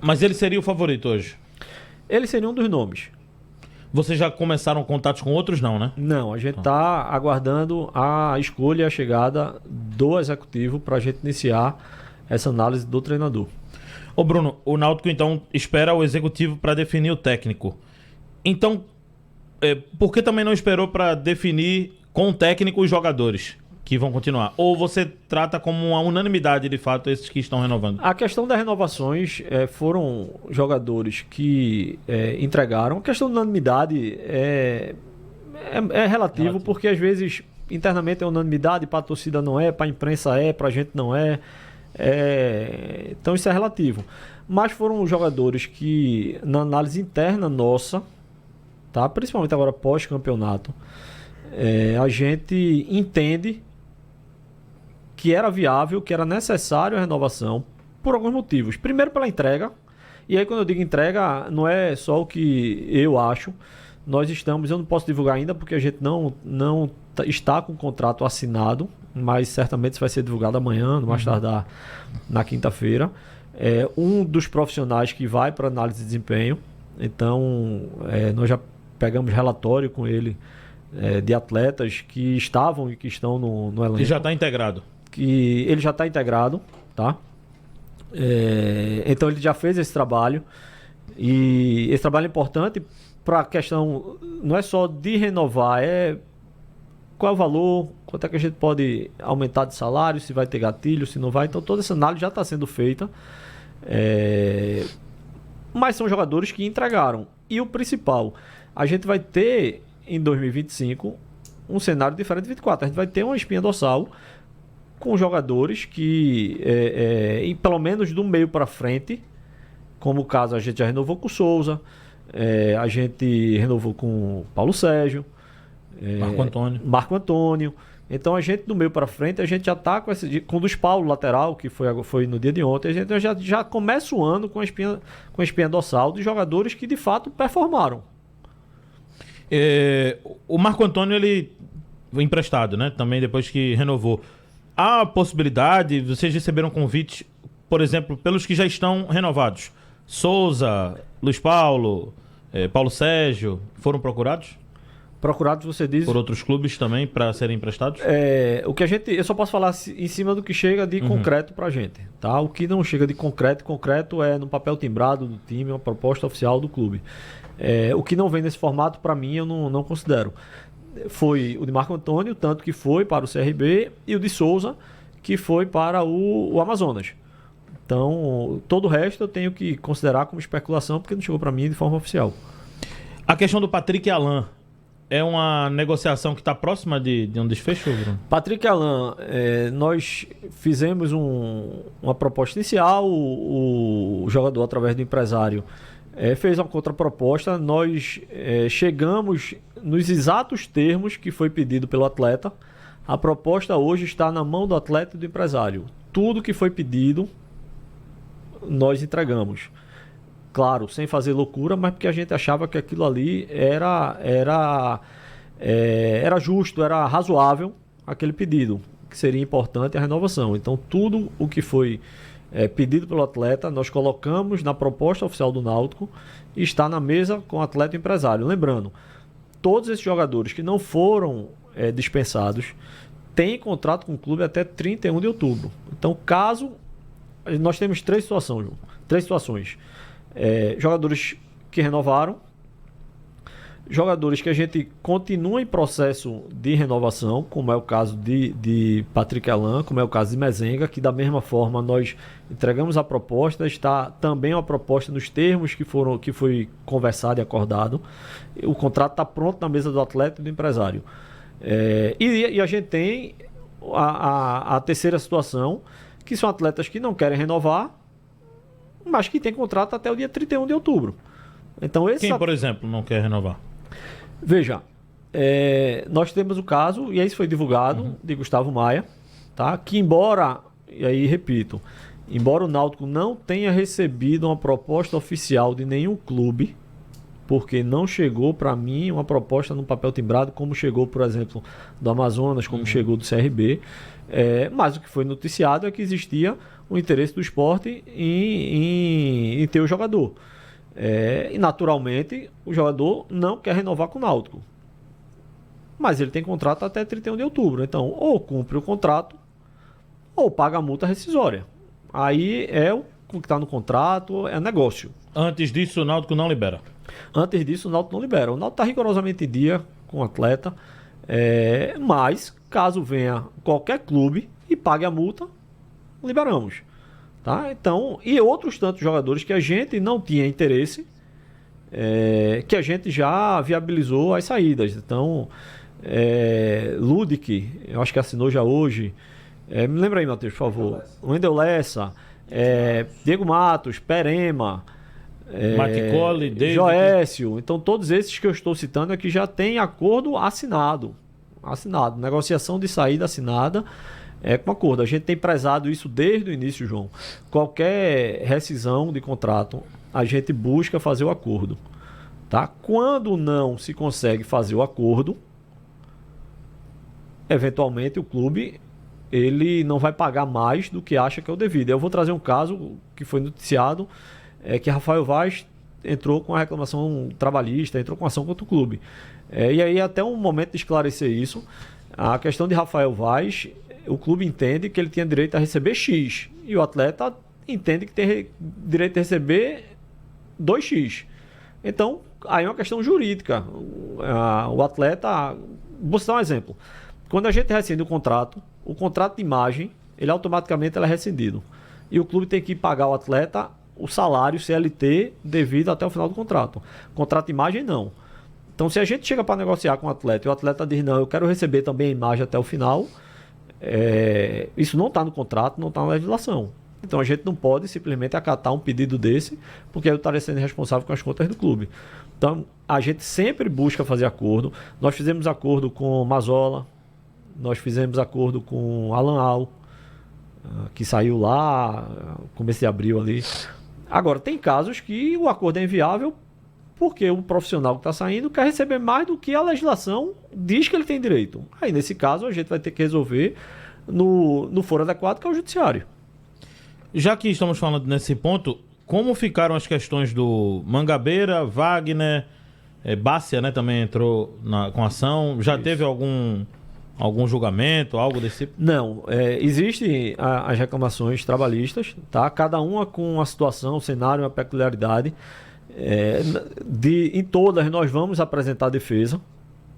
Mas ele seria o favorito hoje? Ele seria um dos nomes. Vocês já começaram contatos com outros, não, né? Não, a gente está aguardando a escolha e a chegada do executivo para a gente iniciar essa análise do treinador. Ô Bruno, o Náutico então espera o executivo para definir o técnico. Então, por que também não esperou para definir com o técnico os jogadores que vão continuar? Ou você trata como uma unanimidade, de fato, esses que estão renovando? A questão das renovações foram jogadores que entregaram. A questão da unanimidade é relativo, porque às vezes internamente é unanimidade, para a torcida não é, para a imprensa para a gente não é. Então isso é relativo. Mas foram jogadores que, na análise interna nossa, tá? Principalmente agora pós-campeonato, a gente entende que era viável, que era necessário a renovação, por alguns motivos. Primeiro, pela entrega. E aí, quando eu digo entrega, não é só o que eu acho. Nós estamos, eu não posso divulgar ainda, porque a gente não está com o contrato assinado, mas certamente isso vai ser divulgado amanhã, no mais tardar na quinta-feira. Um dos profissionais que vai para análise de desempenho. Então, nós já pegamos relatório com ele de atletas que estavam e que estão no elenco. E já está integrado. Que ele já está integrado, tá? Então ele já fez esse trabalho. E esse trabalho é importante para a questão, não é só de renovar, qual é o valor, quanto é que a gente pode aumentar de salário, se vai ter gatilho, se não vai. Então toda essa análise já está sendo feita. Mas são jogadores que entregaram. E o principal, a gente vai ter em 2025 um cenário diferente de 2024. A gente vai ter uma espinha dorsal com jogadores que, pelo menos do meio para frente, como o caso, a gente já renovou com o Souza, a gente renovou com o Paulo Sérgio, Marco Antônio. Então a gente do meio para frente, a gente já está com o dos Paulo lateral, que foi no dia de ontem, a gente já começa o ano com a espinha dorsal de jogadores que de fato performaram. O Marco Antônio, ele foi emprestado, né? Também depois que renovou. Há a possibilidade, vocês receberam convite, por exemplo, pelos que já estão renovados. Souza, Luiz Paulo, Paulo Sérgio, foram procurados? Procurados, você diz? Por outros clubes também, para serem emprestados? O que eu só posso falar em cima do que chega de concreto pra gente, tá? O que não chega de concreto é no papel timbrado do time, uma proposta oficial do clube. O que não vem nesse formato, para mim, eu não considero. Foi o de Marco Antônio, tanto que foi para o CRB, e o de Souza, que foi para o Amazonas. Então, todo o resto eu tenho que considerar como especulação, porque não chegou para mim de forma oficial. A questão do Patrick Alan é uma negociação que está próxima de um desfecho, Bruno? Patrick Alan, nós fizemos uma proposta inicial, o jogador, através do empresário, fez uma contraproposta, nós chegamos nos exatos termos que foi pedido pelo atleta. A proposta hoje está na mão do atleta e do empresário. Tudo que foi pedido, nós entregamos. Claro, sem fazer loucura, mas porque a gente achava que aquilo ali era justo, era razoável aquele pedido, que seria importante a renovação. Então, tudo o que foi pedido pelo atleta, nós colocamos na proposta oficial do Náutico e está na mesa com o atleta e empresário. Lembrando, todos esses jogadores que não foram dispensados têm contrato com o clube até 31 de outubro. Então, caso... Nós temos três situações. Jogadores que renovaram, jogadores que a gente continua em processo de renovação, como é o caso de Patrick Alan, como é o caso de Mezenga, que da mesma forma nós entregamos a proposta, está também uma proposta nos termos que foi conversado e acordado. O contrato está pronto na mesa do atleta e do empresário. E a gente tem a terceira situação, que são atletas que não querem renovar, mas que têm contrato até o dia 31 de outubro. Então, quem, por exemplo, não quer renovar? Veja, nós temos o caso, e aí isso foi divulgado, de Gustavo Maia, tá? Que embora, e aí repito, embora o Náutico não tenha recebido uma proposta oficial de nenhum clube, porque não chegou para mim uma proposta no papel timbrado, como chegou, por exemplo, do Amazonas, como chegou do CRB, mas o que foi noticiado é que existia o interesse do esporte em ter o jogador. E naturalmente o jogador não quer renovar com o Náutico, mas ele tem contrato até 31 de outubro, então ou cumpre o contrato ou paga a multa rescisória. Aí é o que está no contrato, é negócio. Antes disso o Náutico não libera? Antes disso o Náutico não libera. O Náutico está rigorosamente em dia com o atleta, mas caso venha qualquer clube e pague a multa, liberamos. Tá? Então, e outros tantos jogadores que a gente não tinha interesse, que a gente já viabilizou as saídas. Então, Ludic, eu acho que assinou já hoje. Me lembra aí, Matheus, por favor. Wendel Lessa, Diego Matos, Perema, David, Joécio. Então, todos esses que eu estou citando aqui já tem acordo assinado. assinado. Negociação de saída assinada com acordo. A gente tem prezado isso desde o início, João. Qualquer rescisão de contrato, a gente busca fazer o acordo. Tá? Quando não se consegue fazer o acordo, eventualmente o clube ele não vai pagar mais do que acha que é o devido. Eu vou trazer um caso que foi noticiado, que Rafael Vaz entrou com a reclamação trabalhista, entrou com ação contra o clube. E aí até um momento de esclarecer isso, a questão de Rafael Vaz, o clube entende que ele tinha direito a receber X, e o atleta entende que tem direito a receber 2X. Então, aí é uma questão jurídica. O atleta... Vou citar um exemplo. Quando a gente rescinde o contrato de imagem, ele automaticamente é rescindido. E o clube tem que pagar ao atleta o salário CLT devido até o final do contrato. Contrato de imagem, não. Então, se a gente chega para negociar com o atleta e o atleta diz, não, eu quero receber também a imagem até o final, isso não está no contrato, não está na legislação. Então, a gente não pode simplesmente acatar um pedido desse, porque eu estaria sendo responsável com as contas do clube. Então, a gente sempre busca fazer acordo. Nós fizemos acordo com Mazola, nós fizemos acordo com Alan Al, que saiu lá, começo de abril ali. Agora, tem casos que o acordo é inviável porque o profissional que está saindo quer receber mais do que a legislação diz que ele tem direito. Aí, nesse caso, a gente vai ter que resolver no foro adequado, que é o judiciário. Já que estamos falando nesse ponto, como ficaram as questões do Mangabeira, Wagner, Bárcia, né, também entrou com ação. Já Isso. Teve algum julgamento, algo desse tipo? Não, existem as reclamações trabalhistas, tá? Cada uma com uma situação, um cenário, uma peculiaridade. Em todas nós vamos apresentar defesa,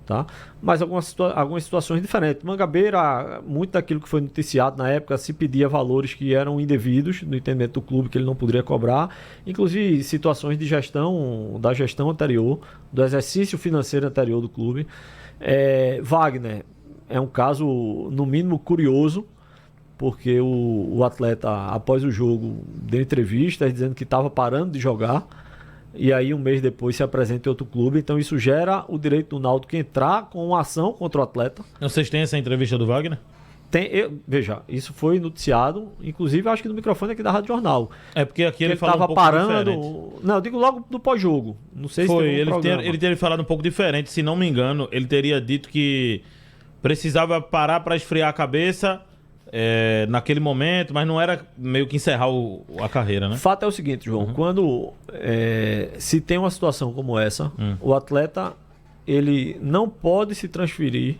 tá? Mas algumas situações diferentes. Mangabeira, muito daquilo que foi noticiado na época, se pedia valores que eram indevidos no entendimento do clube, que ele não poderia cobrar, inclusive situações de da gestão anterior, do exercício financeiro anterior do clube. Wagner é um caso, no mínimo, curioso, porque o atleta, após o jogo, deu entrevistas dizendo que estava parando de jogar, e aí um mês depois se apresenta em outro clube. Então isso gera o direito do Náutico entrar com uma ação contra o atleta. Vocês têm essa entrevista do Wagner? Veja, isso foi noticiado, inclusive acho que no microfone aqui da Rádio Jornal. Porque aqui ele falou um pouco parando, diferente. Não, eu digo logo do pós-jogo. Não sei se ele teria falado um pouco diferente, se não me engano. Ele teria dito que precisava parar para esfriar a cabeça naquele momento, mas não era meio que encerrar a carreira, né? O fato é o seguinte, João, quando se tem uma situação como essa, o atleta ele não pode se transferir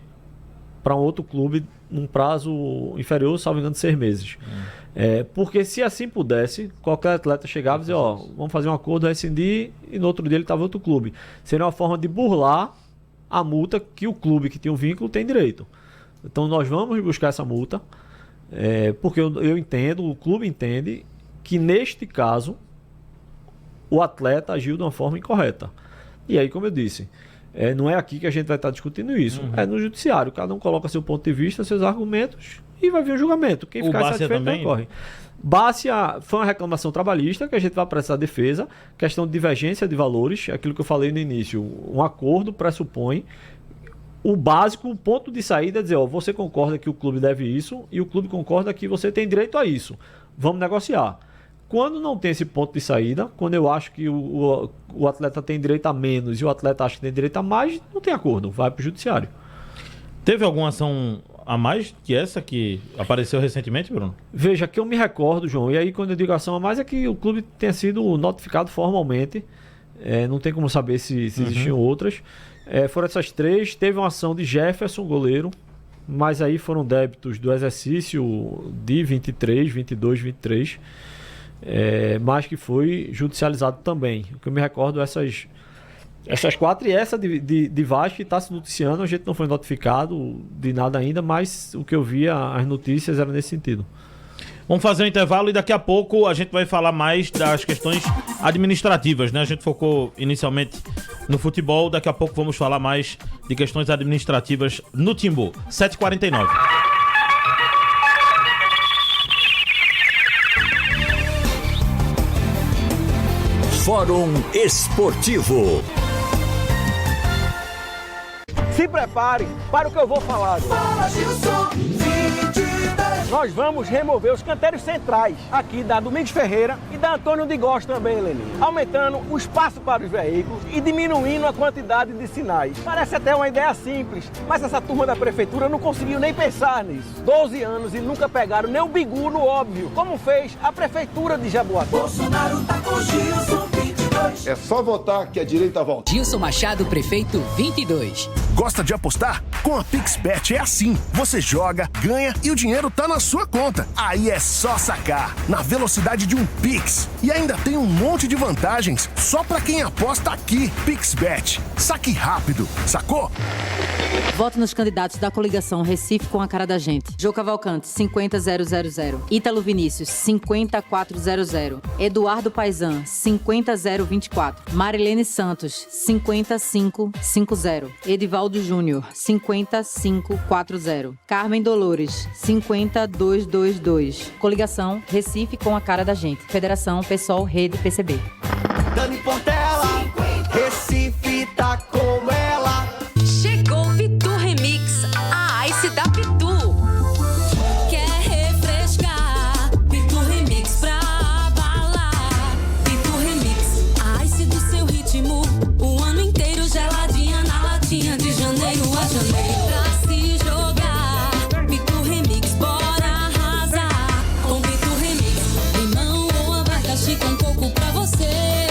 para um outro clube num prazo inferior, salvo engano, de 6 meses. Porque se assim pudesse, qualquer atleta chegava e dizia, vamos fazer um acordo, rescindir, e no outro dia ele estava em outro clube. Seria uma forma de burlar a multa que o clube que tinha um vínculo tem direito. Então nós vamos buscar essa multa, porque eu entendo, o clube entende que neste caso o atleta agiu de uma forma incorreta. E aí, como eu disse, não é aqui que a gente vai estar discutindo isso, é no judiciário. Cada um coloca seu ponto de vista, seus argumentos, e vai vir um julgamento. Quem ficar satisfeito não corre. Bárcia foi uma reclamação trabalhista que a gente vai prestar defesa, questão de divergência de valores, aquilo que eu falei no início, um acordo pressupõe o básico, o ponto de saída é dizer, você concorda que o clube deve isso e o clube concorda que você tem direito a isso. Vamos negociar. Quando não tem esse ponto de saída, quando eu acho que o atleta tem direito a menos e o atleta acha que tem direito a mais, não tem acordo, vai para o judiciário. Teve alguma ação a mais que essa que apareceu recentemente, Bruno? Veja, que eu me recordo, João, e aí quando eu digo ação a mais é que o clube tenha sido notificado formalmente, não tem como saber se existiam outras. Foram essas 3, teve uma ação de Jefferson, goleiro, mas aí foram débitos do exercício de 23, 22, 23, mas que foi judicializado também. O que eu me recordo essas 4 e essa de Vaz que está se noticiando, a gente não foi notificado de nada ainda, mas o que eu via, as notícias eram nesse sentido. Vamos fazer um intervalo e daqui a pouco a gente vai falar mais das questões administrativas, né? A gente focou inicialmente no futebol, daqui a pouco vamos falar mais de questões administrativas no Timbu. 7h49. Fórum Esportivo. Se prepare para o que eu vou falar agora. Fala, Gilson, 22. Nós vamos remover os canteiros centrais aqui da Domingos Ferreira e da Antônio de Góes também, Leni, aumentando o espaço para os veículos e diminuindo a quantidade de sinais. Parece até uma ideia simples, mas essa turma da prefeitura não conseguiu nem pensar nisso. 12 anos e nunca pegaram nem o bigu no óbvio, como fez a prefeitura de Jaboatão. Bolsonaro tá com Gilson, 22. É só votar que a direita volta. Gilson Machado, prefeito 22. Gosta de apostar? Com a PixBet é assim. Você joga, ganha e o dinheiro tá na sua conta. Aí é só sacar, na velocidade de um Pix. E ainda tem um monte de vantagens só pra quem aposta aqui. PixBet. Saque rápido. Sacou? Voto nos candidatos da coligação Recife com a cara da gente. Jô Cavalcante, 50000. Ítalo Vinícius, 50400. Eduardo Paisan, 50024. Marilene Santos, 50550. Edivaldo Júnior, 50540. Carmen Dolores, 50222. Coligação Recife com a cara da gente. Federação PSOL Rede PCB. Dani Portela, Recife tá com ela. Chegou o Pitu Remix, a Ice da Pitu. Quer refrescar? Pitu Remix pra abalar. Pitu Remix, a Ice do seu ritmo. O ano inteiro geladinha na latinha, de janeiro a janeiro. Pra se jogar, Pitu Remix, bora arrasar. Com Pitu Remix, limão ou abacaxi com coco pra você.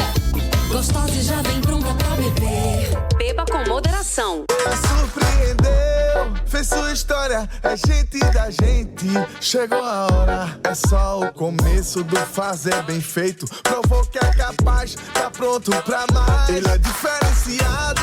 Gostosa e já vem pronta pra beber. Beba com moderação. Surpreendeu, fez sua história, é gente da gente. Chegou a hora, é só o começo do fazer bem feito. Provou que é capaz, tá pronto pra mais. Ele é diferenciado,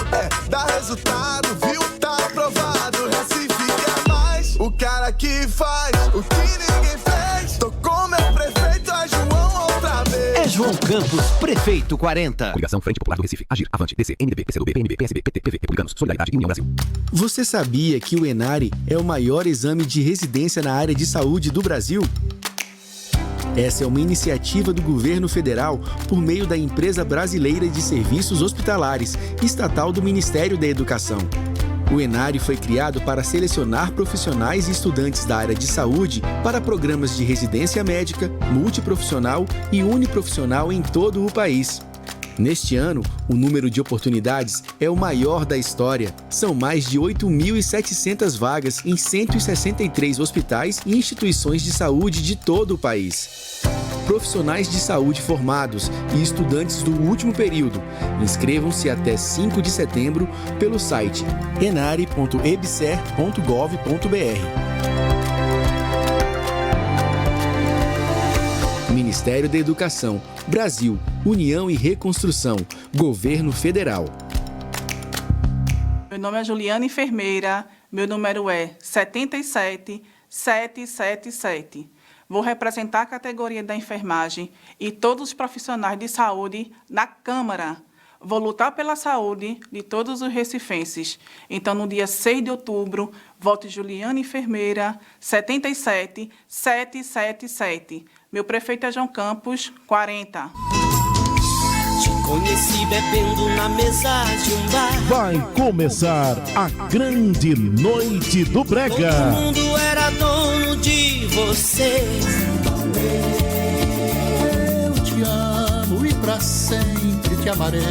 dá resultado, viu? Tá aprovado, Recife quer mais. O cara que faz o que ninguém fez. Tocou meu prefeito, é João outra vez. É João Campos, prefeito 40. Coligação Frente Popular do Recife. Agir, Avante, DC, MDB, PCdoB, PMB, PSB, PT, PV, Republicanos, Solidariedade e União Brasil. Você sabia que o ENARE é o maior exame de residência na área de saúde do Brasil? Essa é uma iniciativa do governo federal por meio da Empresa Brasileira de Serviços Hospitalares, estatal do Ministério da Educação. O ENARE foi criado para selecionar profissionais e estudantes da área de saúde para programas de residência médica, multiprofissional e uniprofissional em todo o país. Neste ano, o número de oportunidades é o maior da história. São mais de 8.700 vagas em 163 hospitais e instituições de saúde de todo o país. Profissionais de saúde formados e estudantes do último período. Inscrevam-se até 5 de setembro pelo site enare.ebser.gov.br. Ministério da Educação, Brasil, União e Reconstrução, Governo Federal. Meu nome é Juliana Enfermeira, meu número é 77777. Vou representar a categoria da enfermagem e todos os profissionais de saúde na Câmara. Vou lutar pela saúde de todos os recifenses. Então, no dia 6 de outubro, vote Juliana Enfermeira, 77777. Meu prefeito é João Campos, 40. Te conheci bebendo na mesa de um bar. Vai começar a grande noite do Brega. Todo mundo era dono de você. Eu te amo e pra sempre te amarei.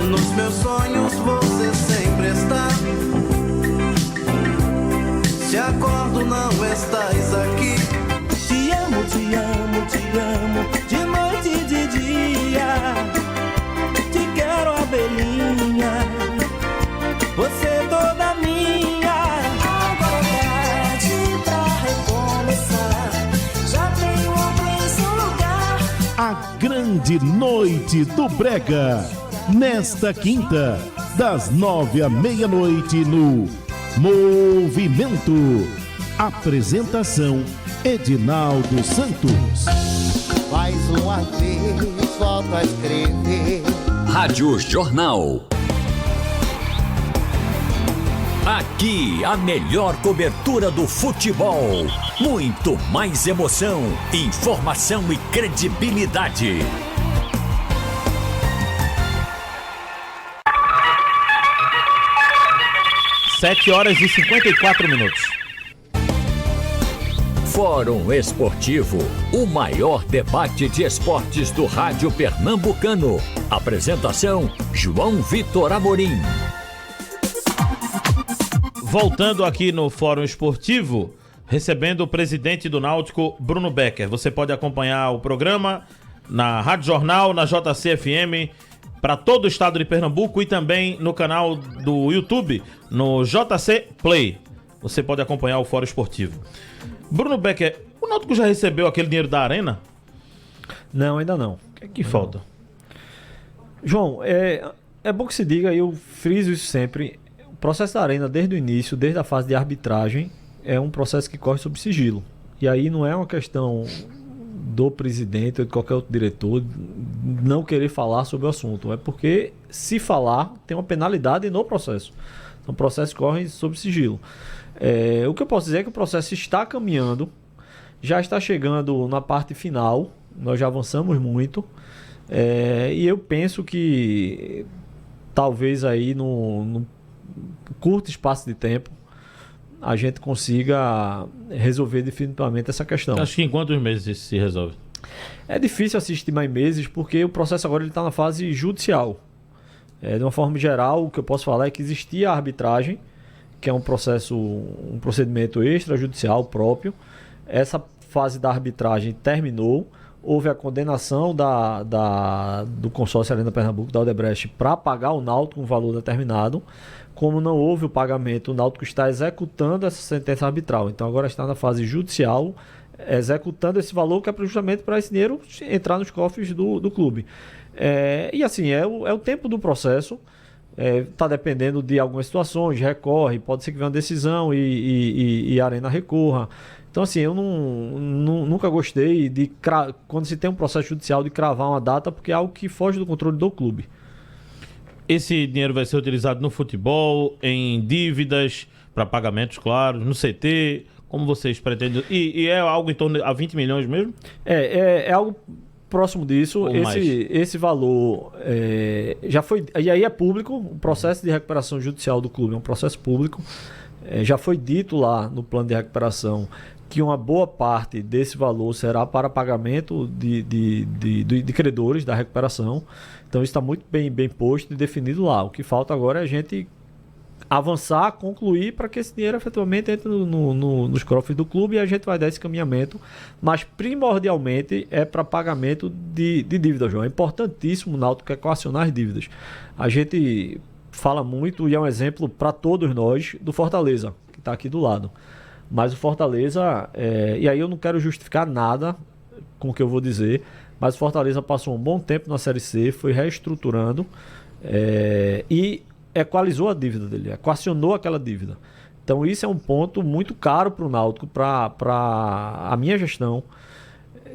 Nos meus sonhos você sempre está. Se acordo não estás aqui. Te amo, te amo, te amo, de noite e de dia. Te quero, abelhinha, você toda minha. Agora é tarde pra recomeçar. Já tenho outro em seu lugar. A grande noite do Brega. Nesta quinta, das 9 à meia-noite no Movimento. Apresentação Edinaldo Santos. Mais uma vez volto a escrever. Rádio Jornal. Aqui a melhor cobertura do futebol. Muito mais emoção, informação e credibilidade. 7h54. Fórum Esportivo, o maior debate de esportes do rádio pernambucano. Apresentação, João Vitor Amorim. Voltando aqui no Fórum Esportivo, recebendo o presidente do Náutico, Bruno Becker. Você pode acompanhar o programa na Rádio Jornal, na JC-FM, para todo o estado de Pernambuco e também no canal do YouTube, no JC Play. Você pode acompanhar o Fórum Esportivo. Bruno Becker, o Náutico já recebeu aquele dinheiro da Arena? Não, ainda não. O que falta? João, é bom que se diga, e eu friso isso sempre, o processo da Arena, desde o início, desde a fase de arbitragem, é um processo que corre sob sigilo. E aí não é uma questão do presidente ou de qualquer outro diretor não querer falar sobre o assunto. É porque, se falar, tem uma penalidade no processo. Então o processo corre sob sigilo. O que eu posso dizer é que o processo está caminhando, já está chegando na parte final, nós já avançamos muito, e eu penso que talvez aí no curto espaço de tempo a gente consiga resolver definitivamente essa questão. Acho que em quantos meses isso se resolve? É difícil estimar em meses, porque o processo agora está na fase judicial. De uma forma geral, o que eu posso falar é que existia a arbitragem, que é um procedimento extrajudicial próprio. Essa fase da arbitragem terminou, houve a condenação do consórcio Arena Pernambuco, da Odebrecht, para pagar o Náutico um valor determinado. Como não houve o pagamento, o Náutico está executando essa sentença arbitral. Então agora está na fase judicial, executando esse valor, que é justamente para esse dinheiro entrar nos cofres do clube. E assim, é o tempo do processo. Está dependendo de algumas situações, recorre, pode ser que venha uma decisão e a Arena recorra. Então assim, eu nunca gostei de, quando se tem um processo judicial, de cravar uma data, porque é algo que foge do controle do clube. Esse dinheiro vai ser utilizado no futebol, em dívidas, para pagamentos, claro, no CT, como vocês pretendem? E é algo em torno a 20 milhões mesmo? É algo próximo disso. Esse valor já foi, e aí é público. O processo de recuperação judicial do clube é um processo público. Já foi dito lá no plano de recuperação que uma boa parte desse valor será para pagamento de credores da recuperação. Então isso está muito bem posto e definido lá. O que falta agora é a gente avançar, concluir, para que esse dinheiro efetivamente entre nos cofres do clube, e a gente vai dar esse caminhamento. Mas primordialmente é para pagamento de dívidas, João. É importantíssimo o Náutico equacionar as dívidas. A gente fala muito, e é um exemplo para todos nós, do Fortaleza, que está aqui do lado. Mas o Fortaleza, e aí eu não quero justificar nada com o que eu vou dizer, mas o Fortaleza passou um bom tempo na Série C, foi reestruturando e equalizou a dívida dele, equacionou aquela dívida. Então isso é um ponto muito caro para o Náutico, para a minha gestão,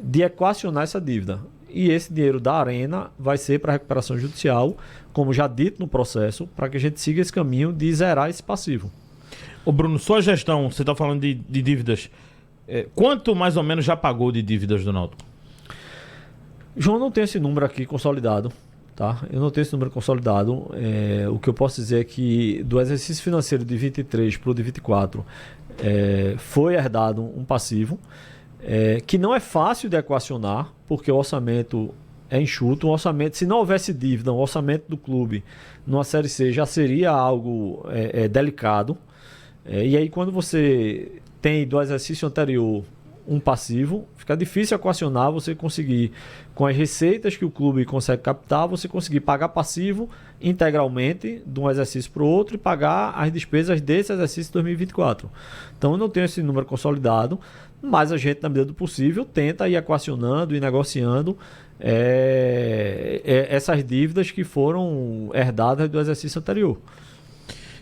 de equacionar essa dívida. E esse dinheiro da Arena vai ser para recuperação judicial, como já dito no processo, para que a gente siga esse caminho de zerar esse passivo. Ô Bruno, sua gestão, você está falando de dívidas, quanto mais ou menos já pagou de dívidas do Náutico? João, não tem esse número aqui consolidado, tá? Eu não tenho esse número consolidado. O que eu posso dizer é que do exercício financeiro de 23 para o de 24 foi herdado um passivo, que não é fácil de equacionar, porque o orçamento é enxuto. Um orçamento, se não houvesse dívida, um orçamento do clube numa Série C já seria algo delicado. E aí quando você tem do exercício anterior um passivo, fica difícil equacionar, você conseguir, com as receitas que o clube consegue captar, você conseguir pagar passivo integralmente de um exercício para o outro e pagar as despesas desse exercício de 2024. Então eu não tenho esse número consolidado, mas a gente, na medida do possível, tenta ir equacionando e negociando essas dívidas que foram herdadas do exercício anterior.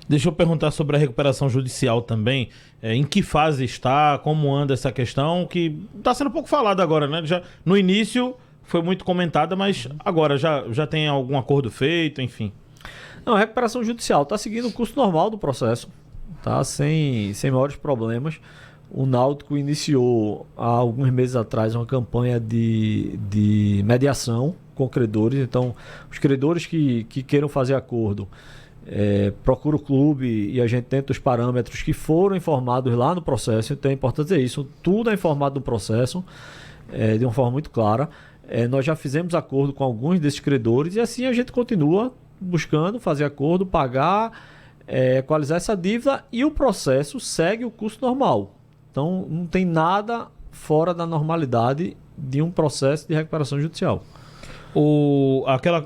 Deixa eu perguntar sobre a recuperação judicial também. Em que fase está? Como anda essa questão? Que está sendo pouco falada agora, né? Já, no início foi muito comentada, mas agora já tem algum acordo feito, enfim. Não, a recuperação judicial está seguindo o curso normal do processo, tá? Sem maiores problemas. O Náutico iniciou há alguns meses atrás uma campanha de mediação com credores. Então, os credores que queiram fazer acordo, procura o clube e a gente tenta os parâmetros que foram informados lá no processo. Então é importante dizer isso, tudo é informado no processo, de uma forma muito clara. Nós já fizemos acordo com alguns desses credores e assim a gente continua buscando fazer acordo, pagar, equalizar essa dívida, e o processo segue o curso normal. Então não tem nada fora da normalidade de um processo de recuperação judicial.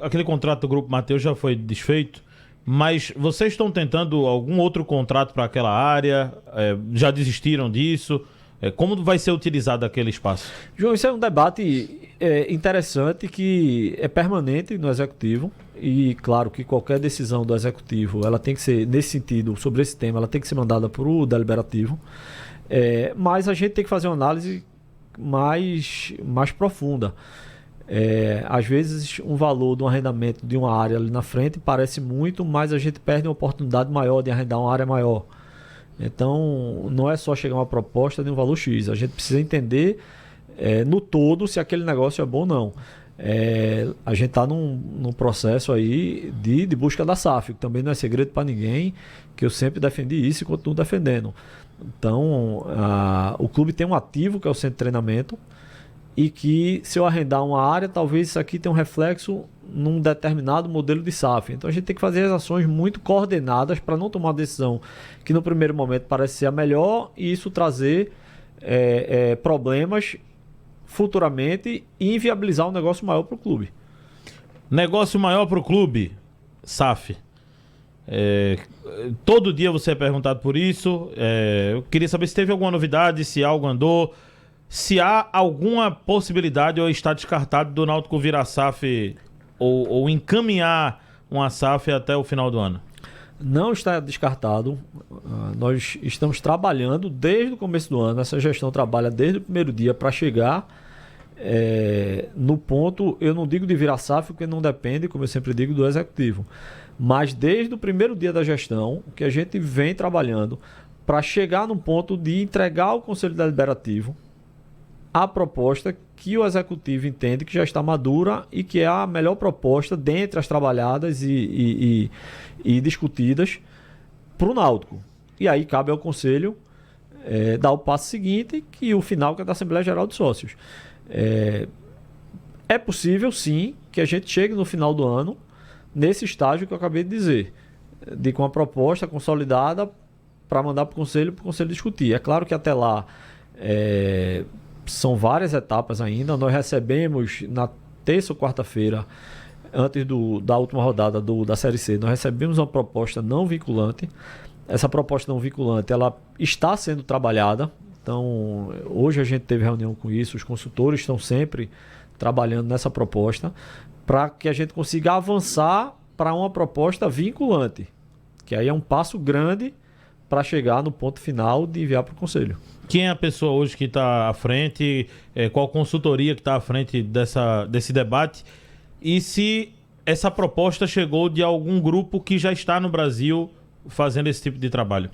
Aquele contrato do Grupo Mateus já foi desfeito, mas vocês estão tentando algum outro contrato para aquela área? Já desistiram disso? Como vai ser utilizado aquele espaço? João, isso é um debate interessante que é permanente no Executivo, e claro que qualquer decisão do Executivo, ela tem que ser, nesse sentido, sobre esse tema, ela tem que ser mandada para o Deliberativo, mas a gente tem que fazer uma análise mais profunda. Às vezes um valor de um arrendamento de uma área ali na frente parece muito, mas a gente perde uma oportunidade maior de arrendar uma área maior. Então não é só chegar uma proposta de um valor X, a gente precisa entender no todo se aquele negócio é bom ou não. A gente está num processo aí de busca da SAF, que também não é segredo para ninguém, que eu sempre defendi isso e continuo defendendo. Então o clube tem um ativo que é o centro de treinamento, e que se eu arrendar uma área, talvez isso aqui tenha um reflexo num determinado modelo de SAF. Então a gente tem que fazer as ações muito coordenadas para não tomar uma decisão que no primeiro momento parece ser a melhor e isso trazer problemas futuramente e inviabilizar um negócio maior para o clube. Negócio maior para o clube, SAF. Todo dia você é perguntado por isso. Eu queria saber se teve alguma novidade, se algo andou, se há alguma possibilidade ou está descartado do Náutico virar SAF ou encaminhar uma SAF até o final do ano. Não está descartado. Nós estamos trabalhando desde o começo do ano. Essa gestão trabalha desde o primeiro dia para chegar no ponto, eu não digo de virar SAF, porque não depende, como eu sempre digo, do Executivo. Mas desde o primeiro dia da gestão, que a gente vem trabalhando para chegar no ponto de entregar ao Conselho Deliberativo a proposta que o Executivo entende que já está madura e que é a melhor proposta dentre as trabalhadas e discutidas para o Náutico. E aí cabe ao Conselho dar o passo seguinte, que o final que é da Assembleia Geral de Sócios. É possível, sim, que a gente chegue no final do ano nesse estágio que eu acabei de dizer, de com a proposta consolidada para mandar para o Conselho discutir. É claro que até lá são várias etapas ainda. Nós recebemos na terça ou quarta-feira, antes da última rodada da Série C, nós recebemos uma proposta não vinculante. Essa proposta não vinculante, ela está sendo trabalhada. Então, hoje a gente teve reunião com isso, os consultores estão sempre trabalhando nessa proposta para que a gente consiga avançar para uma proposta vinculante, que aí é um passo grande para chegar no ponto final de enviar para o Conselho. Quem é a pessoa hoje que está à frente, qual consultoria que está à frente desse debate, e se essa proposta chegou de algum grupo que já está no Brasil fazendo esse tipo de trabalho?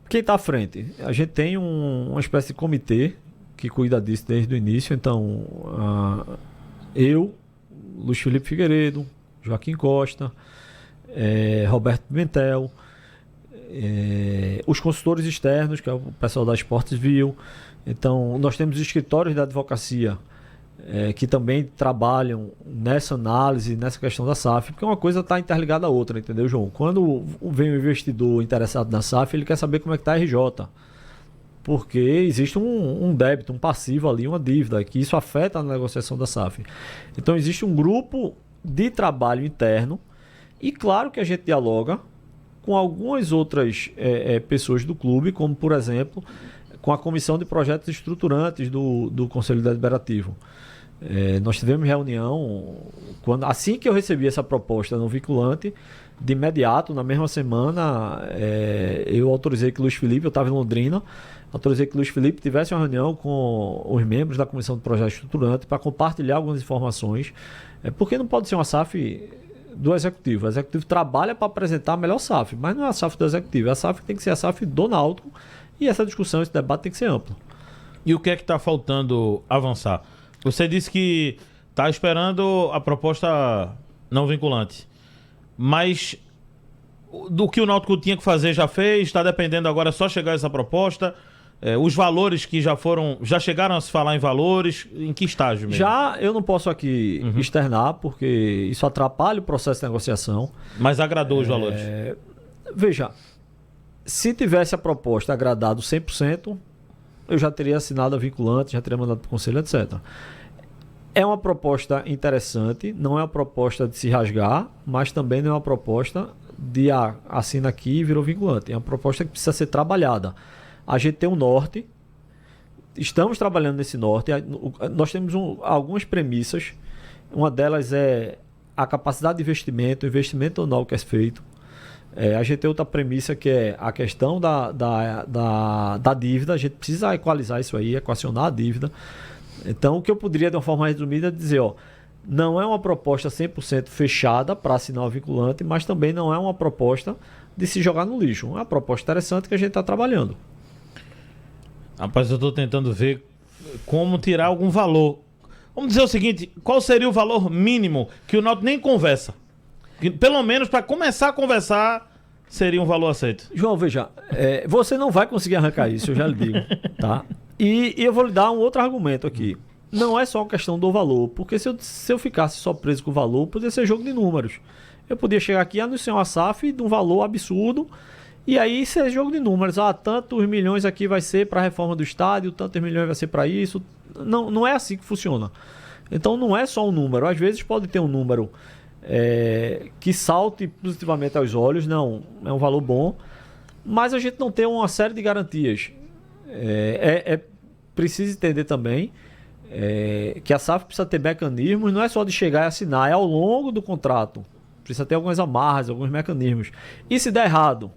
Quem está à frente? A gente tem uma espécie de comitê que cuida disso desde o início. Então, eu, Luiz Felipe Figueiredo, Joaquim Costa, Roberto Pimentel, os consultores externos, que é o pessoal da Esportes Viu. Então, nós temos escritórios da advocacia que também trabalham nessa análise, nessa questão da SAF, porque uma coisa está interligada à outra, entendeu, João? Quando vem um investidor interessado na SAF, ele quer saber como é que está a RJ, porque existe um débito, um passivo ali, uma dívida, que isso afeta a negociação da SAF. Então, existe um grupo de trabalho interno e claro que a gente dialoga com algumas outras pessoas do clube, como, por exemplo, com a Comissão de Projetos Estruturantes do Conselho Deliberativo. Nós tivemos reunião, assim que eu recebi essa proposta não vinculante, de imediato, na mesma semana, eu autorizei que Luiz Felipe, eu estava em Londrina, autorizei que Luiz Felipe tivesse uma reunião com os membros da Comissão de Projetos Estruturantes para compartilhar algumas informações, porque não pode ser uma SAF do Executivo. O Executivo trabalha para apresentar a melhor SAF, mas não é a SAF do Executivo, a SAF tem que ser a SAF do Náutico, e essa discussão, esse debate tem que ser amplo. E o que é que está faltando avançar? Você disse que está esperando a proposta não vinculante. mas do que o Náutico tinha que fazer já fez, está dependendo agora só chegar essa proposta. Os valores que já chegaram a se falar em valores, em que estágio mesmo? Já eu não posso aqui externar, porque isso atrapalha o processo de negociação. Mas agradou os valores? Veja, se tivesse a proposta agradado 100%, eu já teria assinado a vinculante, já teria mandado para o conselho, etc. É uma proposta interessante, não é uma proposta de se rasgar, mas também não é uma proposta de assina aqui e virou vinculante. É uma proposta que precisa ser trabalhada. A gente tem um norte, estamos trabalhando nesse norte, nós temos algumas premissas, uma delas é a capacidade de investimento, o investimento anual que é feito. A gente tem outra premissa que é a questão da dívida, a gente precisa equalizar isso aí, equacionar a dívida. Então, o que eu poderia, de uma forma resumida, dizer, não é uma proposta 100% fechada para assinar o vinculante, mas também não é uma proposta de se jogar no lixo. É uma proposta interessante que a gente está trabalhando. Rapaz, eu estou tentando ver como tirar algum valor. Vamos dizer o seguinte, qual seria o valor mínimo que o Náutico nem conversa? Que, pelo menos para começar a conversar, seria um valor aceito. João, veja, você não vai conseguir arrancar isso, eu já lhe digo, tá? E eu vou lhe dar um outro argumento aqui. Não é só uma questão do valor, porque se eu ficasse só preso com o valor, poderia ser jogo de números. Eu podia chegar aqui e anunciar uma SAF de um valor absurdo, e aí ser jogo de números. Tantos milhões aqui vai ser para a reforma do estádio, tantos milhões vai ser para isso. Não é assim que funciona. Então não é só um número. Às vezes pode ter um número que salte positivamente aos olhos, não, é um valor bom, mas a gente não tem uma série de garantias. Preciso entender também que a SAF precisa ter mecanismos, não é só de chegar e assinar, é ao longo do contrato. Precisa ter algumas amarras, alguns mecanismos. E se der errado,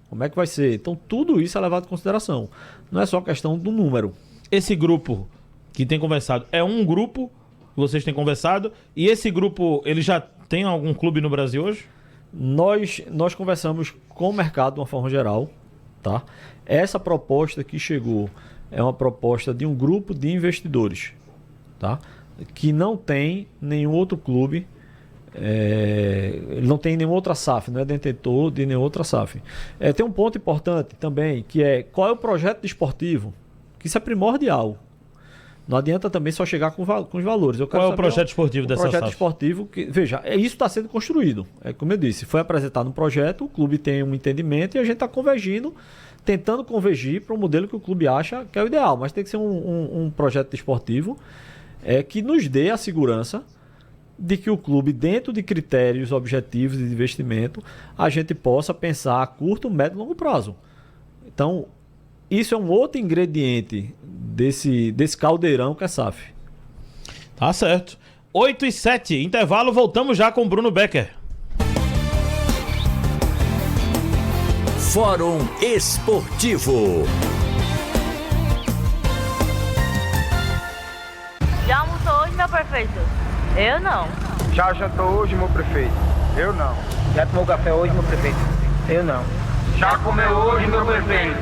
como é que vai ser? Então tudo isso é levado em consideração. Não é só questão do número. Esse grupo que tem conversado, é um grupo que vocês têm conversado, e esse grupo, ele já tem algum clube no Brasil hoje? Nós conversamos com o mercado de uma forma geral, tá? Essa proposta que chegou é uma proposta de um grupo de investidores, tá? Que não tem nenhum outro clube, não tem nenhuma outra SAF, não é detentor de nenhuma outra SAF. Tem um ponto importante também, que é qual é o projeto desportivo, que isso é primordial. Não adianta também só chegar com os valores. Qual é o projeto esportivo dessa SAF? O projeto esportivo, veja, isso está sendo construído. Como eu disse, foi apresentado um projeto, o clube tem um entendimento e a gente está convergindo, tentando convergir para um modelo que o clube acha que é o ideal. Mas tem que ser um projeto esportivo que nos dê a segurança de que o clube, dentro de critérios objetivos de investimento, a gente possa pensar a curto, médio e longo prazo. Então, isso é um outro ingrediente desse caldeirão que é SAF. Tá certo. 8h07, intervalo, voltamos já com o Bruno Becker. Fórum Esportivo. Já almoçou hoje, meu prefeito? Eu não. Já jantou hoje, meu prefeito? Eu não. Já tomou café hoje, meu prefeito? Eu não. Já comeu hoje, meu prefeito?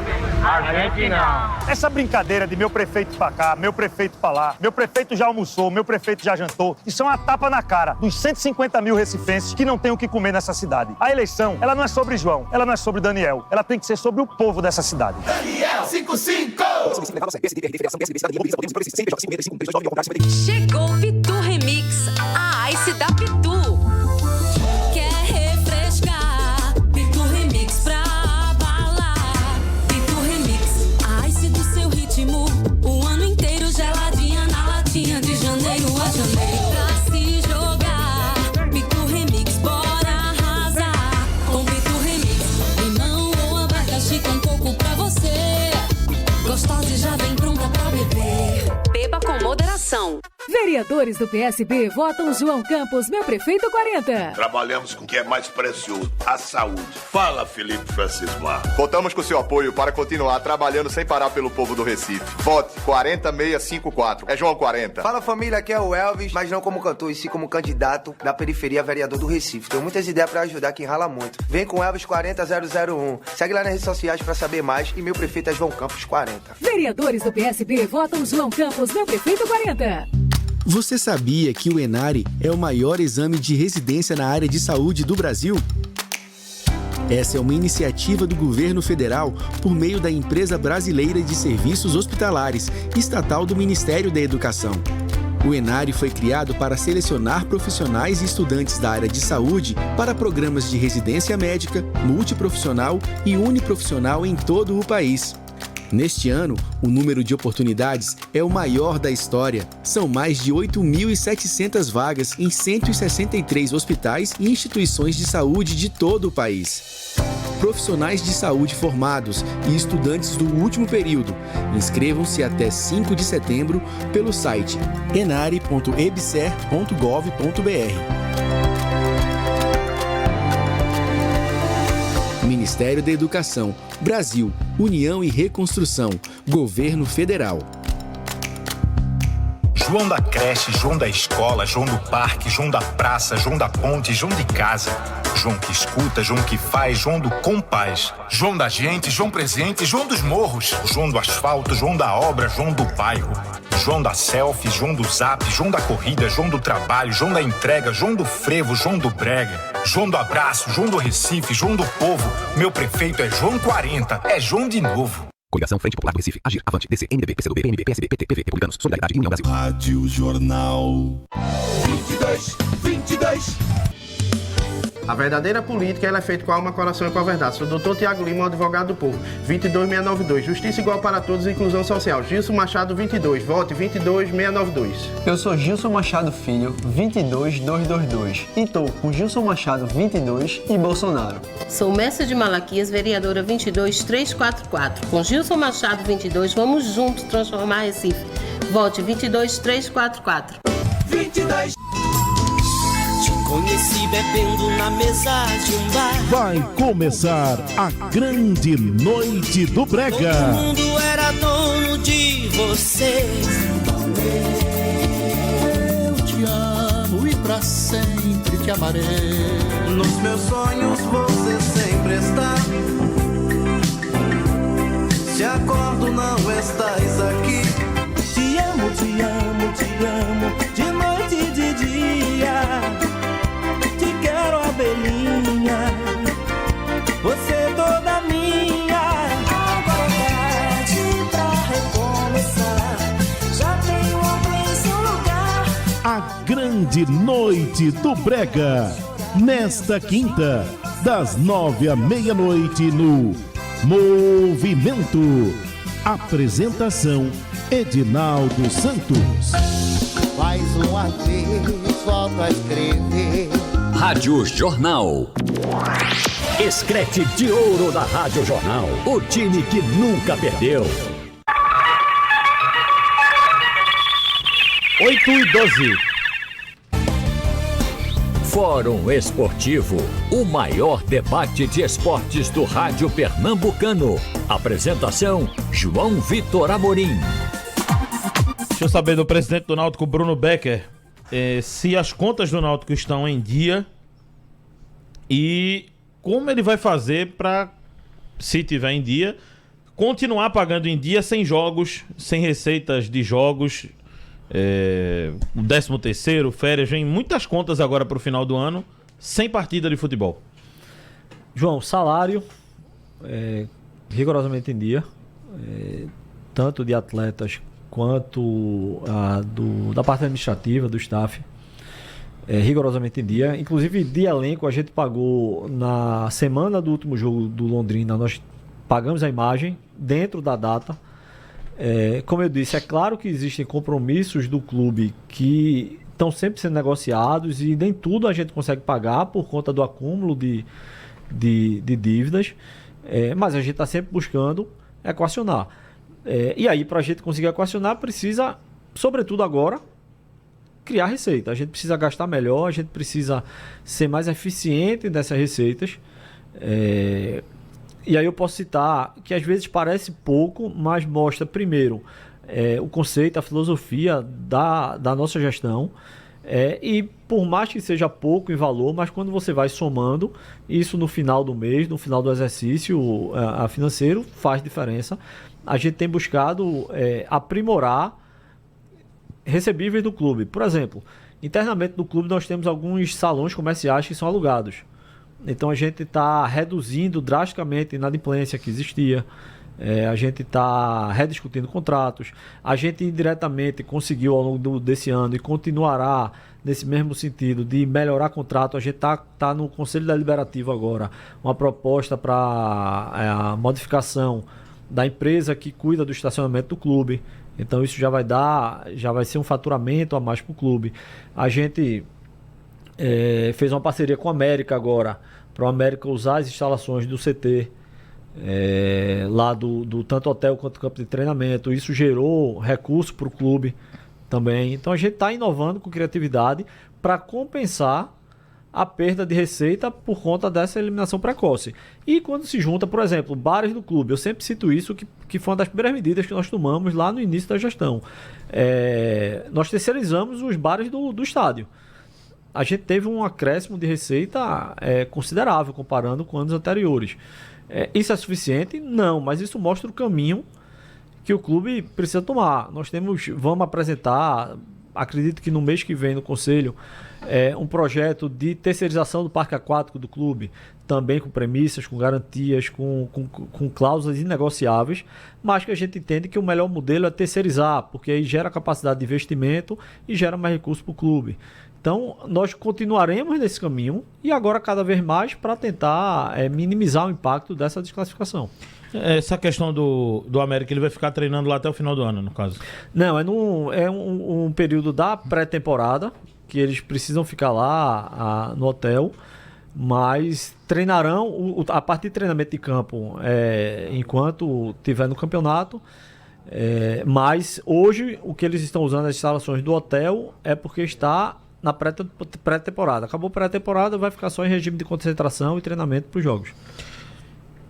A gente não. Essa brincadeira de meu prefeito pra cá, meu prefeito pra lá, meu prefeito já almoçou, meu prefeito já jantou, isso é uma tapa na cara dos 150 mil recifenses que não têm o que comer nessa cidade. A eleição, ela não é sobre João, ela não é sobre Daniel, ela tem que ser sobre o povo dessa cidade. Daniel 55! Chegou o Pitu Remix, a Ice da Pitu. De janeiro a janeiro pra se jogar. Pitu Remix, bora arrasar. Com Pitu Remix, limão ou abacaxi com coco pra você. Gostosa e já vem pronta pra beber. Beba com moderação. Vereadores do PSB votam João Campos, meu prefeito 40. Trabalhamos com o que é mais precioso, a saúde. Fala, Felipe Francisco Marques. Contamos com seu apoio para continuar trabalhando sem parar pelo povo do Recife. Vote 40654. É João 40. Fala, família, aqui é o Elvis, mas não como cantor, e sim como candidato da periferia a vereador do Recife. Tenho muitas ideias para ajudar quem rala muito. Vem com Elvis 40001. Segue lá nas redes sociais para saber mais e meu prefeito é João Campos 40. Vereadores do PSB votam João Campos, meu prefeito 40. Você sabia que o ENARI é o maior exame de residência na área de saúde do Brasil? Essa é uma iniciativa do governo federal por meio da Empresa Brasileira de Serviços Hospitalares, estatal do Ministério da Educação. O ENARI foi criado para selecionar profissionais e estudantes da área de saúde para programas de residência médica, multiprofissional e uniprofissional em todo o país. Neste ano, o número de oportunidades é o maior da história. São mais de 8.700 vagas em 163 hospitais e instituições de saúde de todo o país. Profissionais de saúde formados e estudantes do último período, inscrevam-se até 5 de setembro pelo site enari.ebser.gov.br. Ministério da Educação, Brasil, União e Reconstrução, Governo Federal. João da creche, João da escola, João do parque, João da praça, João da ponte, João de casa. João que escuta, João que faz, João do compás. João da gente, João presente, João dos morros. João do asfalto, João da obra, João do bairro. João da selfie, João do zap, João da corrida, João do trabalho, João da entrega, João do frevo, João do brega. João do abraço, João do Recife, João do povo. Meu prefeito é João 40, é João de novo. Coligação Frente Popular do Recife. Agir, Avante, DC, MDB, PCdoB, PMB, PSB, PT, PV, Republicanos, Solidariedade e União Brasil. Rádio Jornal 22. A verdadeira política ela é feita com a alma, coração e com a verdade. Sou o Dr. Tiago Lima, advogado do povo. 22692. Justiça igual para todos e inclusão social. Gilson Machado 22. Vote 22692. Eu sou Gilson Machado Filho, 22222. E tô com Gilson Machado 22 e Bolsonaro. Sou Mestre de Malaquias, vereadora 22344. Com Gilson Machado 22, vamos juntos transformar Recife. Vote 22344. 22. Conheci bebendo na mesa de um bar. Vai começar a grande noite do Brega. Todo mundo era dono de você. Eu te amo e pra sempre te amarei. Nos meus sonhos você sempre está. Se acordo não estás aqui. Te amo, te amo, te amo, de noite e de dia. Quero abelhinha, você toda minha. Agora é tarde pra recomeçar. Já tenho amor em seu lugar. A grande noite do Brega. Nesta quinta, das 9 à meia-noite no Movimento. Apresentação Edinaldo Santos. Mais uma vez volto a escrever. Rádio Jornal. Escrete de ouro da Rádio Jornal. O time que nunca perdeu. 8h12. Fórum Esportivo. O maior debate de esportes do rádio pernambucano. Apresentação: João Vitor Amorim. Deixa eu saber do presidente do Náutico, Bruno Becker, se as contas do Náutico estão em dia e como ele vai fazer para, se tiver em dia, continuar pagando em dia sem jogos, sem receitas de jogos, 13º, férias, vem muitas contas agora para o final do ano, sem partida de futebol. João, salário rigorosamente em dia, tanto de atletas quanto da parte administrativa, do staff, rigorosamente em dia. Inclusive, de elenco, a gente pagou na semana do último jogo do Londrina, nós pagamos a imagem dentro da data. Como eu disse, é claro que existem compromissos do clube que estão sempre sendo negociados e nem tudo a gente consegue pagar por conta do acúmulo de dívidas, mas a gente está sempre buscando equacionar. E aí, para a gente conseguir equacionar, precisa, sobretudo agora, criar receita. A gente precisa gastar melhor, a gente precisa ser mais eficiente nessas receitas. E aí eu posso citar que às vezes parece pouco, mas mostra, primeiro, o conceito, a filosofia da nossa gestão. E por mais que seja pouco em valor, mas quando você vai somando, isso no final do mês, no final do exercício financeiro, faz diferença. A gente tem buscado aprimorar recebíveis do clube. Por exemplo, internamente no clube nós temos alguns salões comerciais que são alugados. Então a gente está reduzindo drasticamente a inadimplência que existia. A gente está rediscutindo contratos. A gente indiretamente conseguiu ao longo desse ano e continuará nesse mesmo sentido de melhorar contrato. A gente está no Conselho Deliberativo agora, uma proposta para a modificação da empresa que cuida do estacionamento do clube. Então isso já vai ser um faturamento a mais para o clube. A gente fez uma parceria com a América agora, para o América usar as instalações do CT, lá do tanto hotel quanto campo de treinamento. Isso gerou recurso para o clube também. Então a gente está inovando com criatividade para compensar a perda de receita por conta dessa eliminação precoce. E quando se junta, por exemplo, bares do clube, eu sempre cito isso, que foi uma das primeiras medidas que nós tomamos lá no início da gestão. Nós terceirizamos os bares do estádio. A gente teve um acréscimo de receita considerável comparando com anos anteriores. Isso é suficiente? Não, mas isso mostra o caminho que o clube precisa tomar. Vamos apresentar, acredito que no mês que vem no Conselho, um projeto de terceirização do parque aquático do clube, também com premissas, com garantias, com cláusulas inegociáveis, mas que a gente entende que o melhor modelo é terceirizar, porque aí gera capacidade de investimento e gera mais recursos para o clube. Então, nós continuaremos nesse caminho e agora cada vez mais para tentar minimizar o impacto dessa desclassificação. Essa questão do América, ele vai ficar treinando lá até o final do ano, no caso? Não, é um período da pré-temporada, que eles precisam ficar lá no hotel, mas treinarão, a partir de treinamento de campo, enquanto estiver no campeonato. Mas hoje o que eles estão usando as instalações do hotel é porque está na pré-temporada. Acabou a pré-temporada, vai ficar só em regime de concentração e treinamento para os jogos.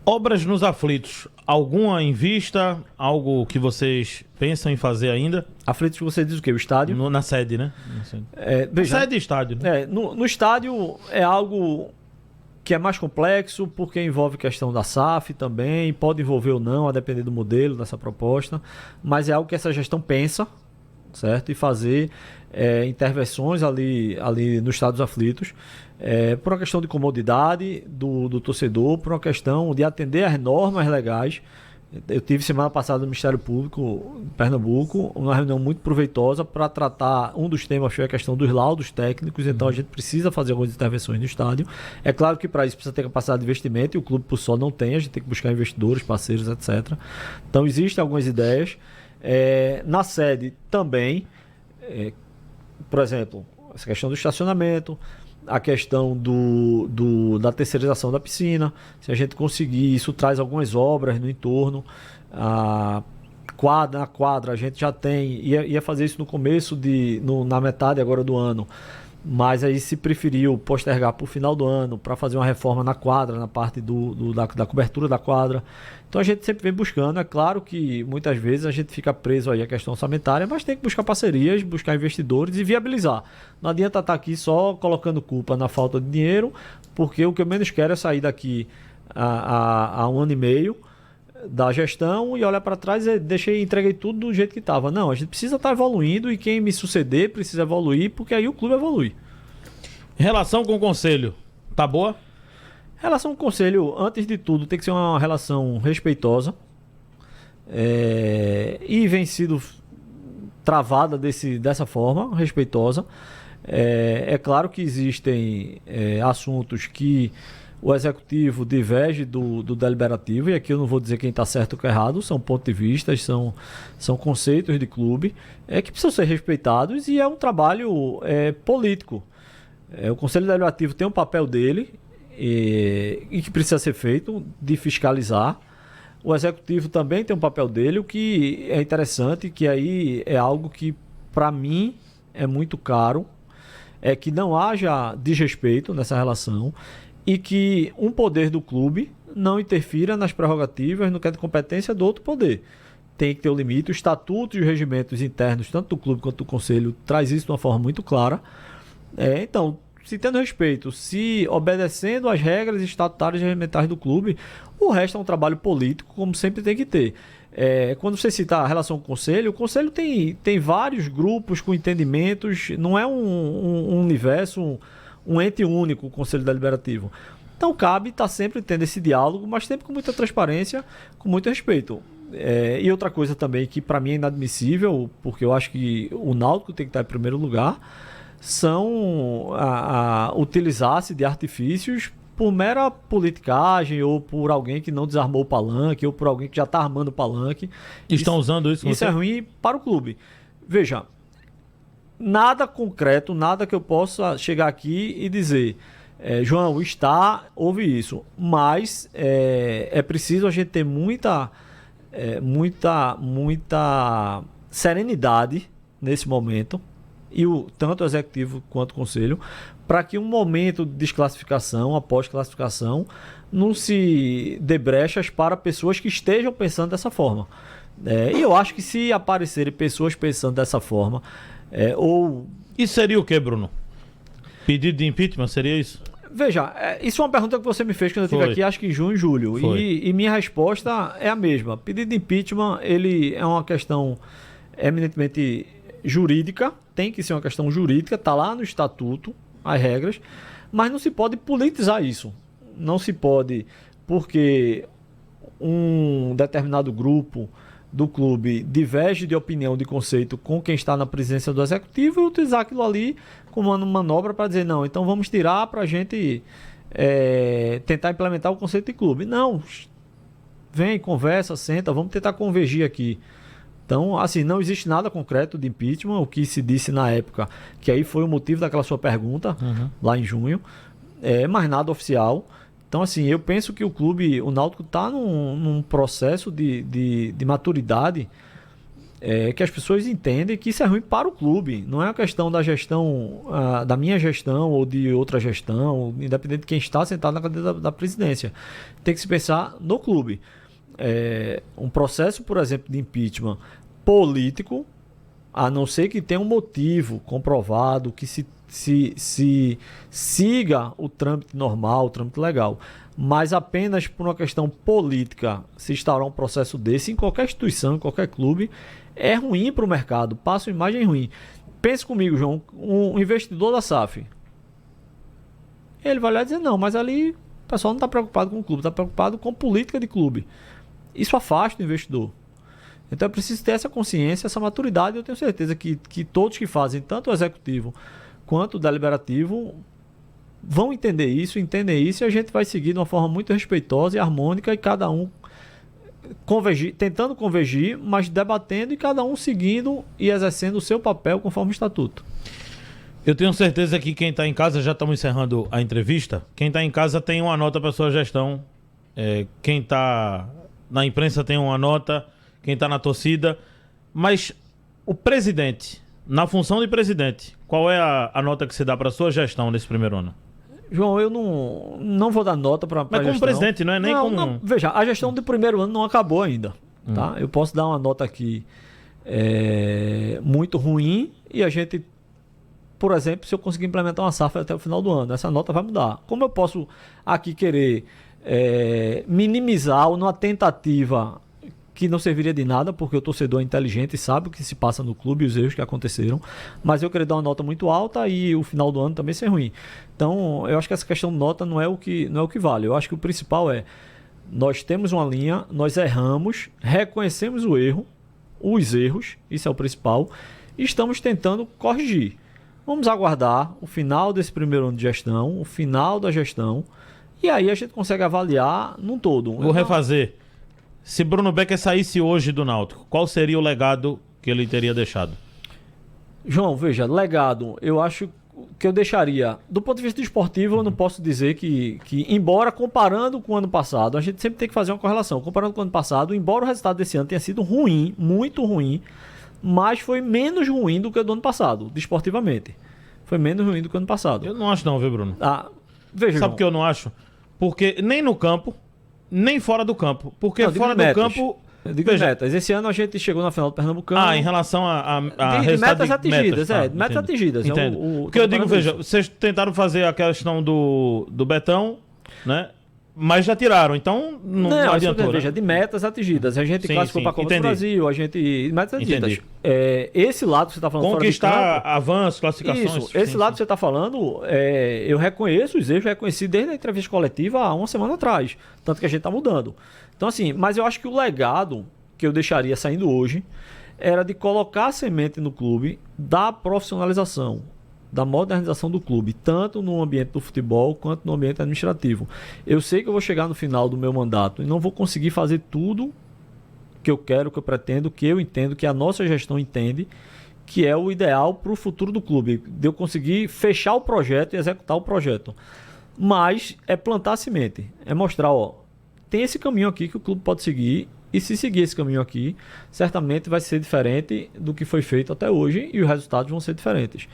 Obras nos aflitos, alguma em vista? Algo que vocês pensam em fazer ainda? Aflitos, você diz o quê? O estádio? Na sede, né? Veja, sede e estádio. Né? No estádio é algo que é mais complexo, porque envolve questão da SAF também, pode envolver ou não, a depender do modelo dessa proposta, mas é algo que essa gestão pensa, certo? E fazer intervenções ali nos estádios aflitos, por uma questão de comodidade do torcedor, por uma questão de atender às normas legais. Eu tive semana passada no Ministério Público em Pernambuco, uma reunião muito proveitosa para tratar, um dos temas foi a questão dos laudos técnicos, então a gente precisa fazer algumas intervenções no estádio. É claro que para isso precisa ter capacidade de investimento e o clube por só não tem, a gente tem que buscar investidores, parceiros, etc. Então existem algumas ideias. Na sede também, por exemplo, essa questão do estacionamento, a questão da terceirização da piscina, se a gente conseguir, isso traz algumas obras no entorno. Na quadra a gente já tem, ia fazer isso no começo, na metade agora do ano, mas aí se preferiu postergar para o final do ano para fazer uma reforma na quadra, na parte da cobertura da quadra. Então a gente sempre vem buscando. É claro que muitas vezes a gente fica preso aí à questão orçamentária, mas tem que buscar parcerias, buscar investidores e viabilizar. Não adianta estar aqui só colocando culpa na falta de dinheiro, porque o que eu menos quero é sair daqui há um ano e meio da gestão e olhar para trás e entreguei tudo do jeito que estava. Não, a gente precisa estar evoluindo e quem me suceder precisa evoluir, porque aí o clube evolui. Relação com o conselho, tá boa? Relação com o conselho, antes de tudo, tem que ser uma relação respeitosa, e vem sido travada dessa forma, respeitosa. É claro que existem assuntos que o executivo diverge do deliberativo, e aqui eu não vou dizer quem está certo ou errado, são pontos de vista, são conceitos de clube que precisam ser respeitados, e é um trabalho político. O Conselho Deliberativo tem um papel dele e que precisa ser feito, de fiscalizar. O Executivo também tem um papel dele, o que é interessante, que aí é algo que para mim é muito caro, é que não haja desrespeito nessa relação e que um poder do clube não interfira nas prerrogativas, no que é de competência do outro poder. Tem que ter o limite. O estatuto e os regimentos internos, tanto do clube quanto do conselho, traz isso de uma forma muito clara. Então, se tendo respeito, se obedecendo às regras estatutárias e regimentares do clube, o resto é um trabalho político, como sempre tem que ter. Quando você cita a relação com o Conselho tem vários grupos com entendimentos, não é um universo, um ente único, o Conselho Deliberativo. Então cabe estar sempre tendo esse diálogo, mas sempre com muita transparência, com muito respeito. E outra coisa também que para mim é inadmissível, porque eu acho que o Náutico tem que estar em primeiro lugar, são utilizar-se de artifícios por mera politicagem, ou por alguém que não desarmou o palanque, ou por alguém que já está armando o palanque. Estão usando isso? Isso é ruim para o clube. Veja, nada concreto, nada que eu possa chegar aqui e dizer, João, houve isso. Mas é preciso a gente ter muita serenidade nesse momento, e tanto o executivo quanto o conselho, para que um momento de desclassificação, após classificação, não se dê brechas para pessoas que estejam pensando dessa forma. E eu acho que se aparecerem pessoas pensando dessa forma, Isso seria o quê, Bruno? Pedido de impeachment, seria isso? Veja, isso é uma pergunta que você me fez quando eu estive aqui, acho que em junho e julho. E minha resposta é a mesma. Pedido de impeachment, ele é uma questão eminentemente jurídica, tem que ser uma questão jurídica, está lá no estatuto, as regras, mas não se pode politizar isso. Não se pode, porque um determinado grupo do clube diverge de opinião, de conceito com quem está na presidência do executivo, e utilizar aquilo ali como uma manobra para dizer, não, então vamos tirar para a gente tentar implementar o conceito de clube. Não, vem, conversa, senta, vamos tentar convergir aqui. Então, assim, não existe nada concreto de impeachment, o que se disse na época, que aí foi o motivo daquela sua pergunta, lá em junho, mas nada oficial. Então, assim, eu penso que o Náutico está num processo de maturidade, que as pessoas entendem que isso é ruim para o clube. Não é uma questão da gestão, da minha gestão ou de outra gestão, independente de quem está sentado na cadeira da presidência. Tem que se pensar no clube. Um processo, por exemplo, de impeachment político, a não ser que tenha um motivo comprovado, que se siga o trâmite normal, o trâmite legal, mas apenas por uma questão política se instaurar um processo desse em qualquer instituição, em qualquer clube, é ruim para o mercado, passa uma imagem ruim. Pense comigo, João, um investidor da SAF, ele vai lá dizer, não, mas ali o pessoal não está preocupado com o clube, está preocupado com política de clube. Isso afasta o investidor. Então é preciso ter essa consciência, essa maturidade. Eu tenho certeza que todos que fazem, tanto o executivo quanto o deliberativo, vão entender isso, e a gente vai seguir de uma forma muito respeitosa e harmônica, e cada um tentando convergir, mas debatendo, e cada um seguindo e exercendo o seu papel conforme o estatuto. Eu tenho certeza que quem está em casa, já estamos encerrando a entrevista, quem está em casa tem uma nota para sua gestão, quem está na imprensa tem uma nota, quem está na torcida, mas o presidente, na função de presidente, qual é a nota que você dá para sua gestão nesse primeiro ano? João, eu não vou dar nota para a gestão. Mas como presidente, não é nem como... Não, veja, a gestão do primeiro ano não acabou ainda. Tá? Eu posso dar uma nota aqui muito ruim, e a gente, por exemplo, se eu conseguir implementar uma SAF até o final do ano, essa nota vai mudar. Como eu posso aqui querer minimizar ou numa tentativa que não serviria de nada, porque o torcedor é inteligente e sabe o que se passa no clube e os erros que aconteceram, mas eu queria dar uma nota muito alta e o final do ano também ser ruim. Então, eu acho que essa questão de nota não é o que vale. Eu acho que o principal nós temos uma linha, nós erramos, reconhecemos os erros, isso é o principal, e estamos tentando corrigir. Vamos aguardar o final desse primeiro ano de gestão, o final da gestão, e aí a gente consegue avaliar num todo. Vou refazer. Se Bruno Becker saísse hoje do Náutico, qual seria o legado que ele teria deixado? João, veja, legado, eu acho que eu deixaria, do ponto de vista esportivo, eu não posso dizer que embora comparando com o ano passado, a gente sempre tem que fazer uma correlação, comparando com o ano passado, embora o resultado desse ano tenha sido ruim, muito ruim, mas foi menos ruim do que o do ano passado, desportivamente. Foi menos ruim do que o ano passado. Eu não acho não, viu, Bruno? Veja, sabe por que eu não acho? Porque nem no campo, nem fora do campo. Porque fora do campo... Eu digo metas. Esse ano a gente chegou na final do Pernambucano. Em relação a metas atingidas. Metas atingidas. Porque eu digo, veja, vocês tentaram fazer a questão do Betão, né? mas já tiraram, então não adiantou. Veja, de metas atingidas. A gente classificou para a Copa do Brasil, a gente... Metas atingidas. Esse lado que você está falando conquistar fora de campo, avanços, classificações. Isso, esse lado que você está falando, eu reconheço os erros, reconheci desde a entrevista coletiva há uma semana atrás. Tanto que a gente está mudando. Então, assim, mas eu acho que o legado que eu deixaria saindo hoje era de colocar a semente no clube da profissionalização, da modernização do clube, tanto no ambiente do futebol quanto no ambiente administrativo. Eu sei que eu vou chegar no final do meu mandato e não vou conseguir fazer tudo que eu quero, que eu pretendo, que eu entendo, que a nossa gestão entende, que é o ideal para o futuro do clube, de eu conseguir fechar o projeto e executar o projeto. Mas é plantar a semente, é mostrar, tem esse caminho aqui que o clube pode seguir, e se seguir esse caminho aqui, certamente vai ser diferente do que foi feito até hoje e os resultados vão ser diferentes.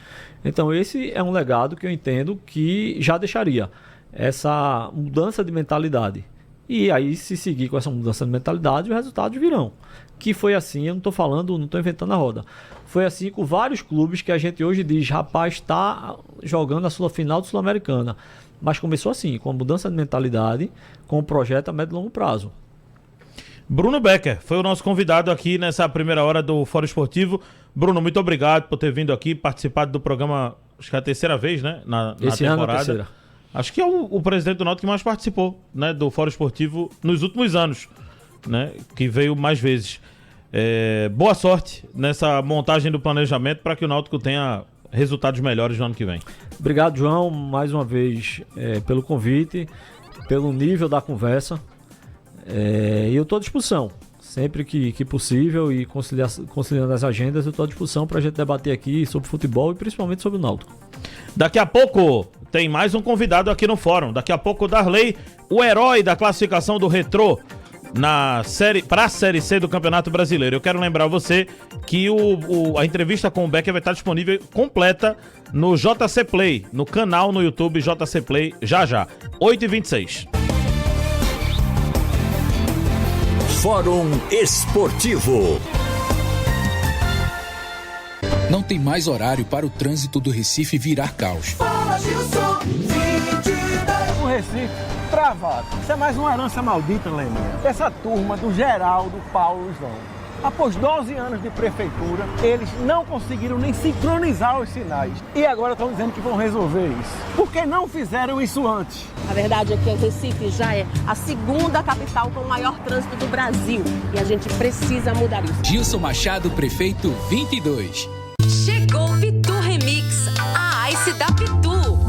Então esse é um legado que eu entendo que já deixaria essa mudança de mentalidade. E aí, se seguir com essa mudança de mentalidade, os resultados virão. Que foi assim, eu não estou inventando a roda. Foi assim com vários clubes que a gente hoje diz, rapaz, está jogando a sua final do Sul-Americana. Mas começou assim, com a mudança de mentalidade, com o projeto a médio e longo prazo. Bruno Becker foi o nosso convidado aqui nessa primeira hora do Fórum Esportivo. Bruno, muito obrigado por ter vindo aqui, participado do programa, acho que é a terceira vez, né? Na Esse temporada. ano é a terceira. Acho que é o presidente do Náutico que mais participou, né, do Fórum Esportivo nos últimos anos, né? Que veio mais vezes. Boa sorte nessa montagem do planejamento para que o Náutico tenha resultados melhores no ano que vem. Obrigado, João, mais uma vez pelo convite, pelo nível da conversa. E eu estou à disposição, sempre que possível e conciliando as agendas, eu estou à disposição para a gente debater aqui sobre futebol e principalmente sobre o Náutico. Daqui a pouco tem mais um convidado aqui no Fórum. Daqui a pouco o Darley, o herói da classificação do Retrô para a Série C do Campeonato Brasileiro. Eu quero lembrar você que a entrevista com o Becker vai estar disponível completa no JC Play, no canal no YouTube JC Play, já. 8h26. Fórum Esportivo. Não tem mais horário para o trânsito do Recife virar caos. Fala, Gilson, 22. O Recife, travado. Isso é mais uma herança maldita, lembra? Essa turma do Geraldo, Paulo e João. Após 12 anos de prefeitura, eles não conseguiram nem sincronizar os sinais. E agora estão dizendo que vão resolver isso. Por que não fizeram isso antes? A verdade é que o Recife já é a segunda capital com o maior trânsito do Brasil. E a gente precisa mudar isso. Gilson Machado, prefeito 22. Chegou o Pitu Remix, a Ice da Pitu.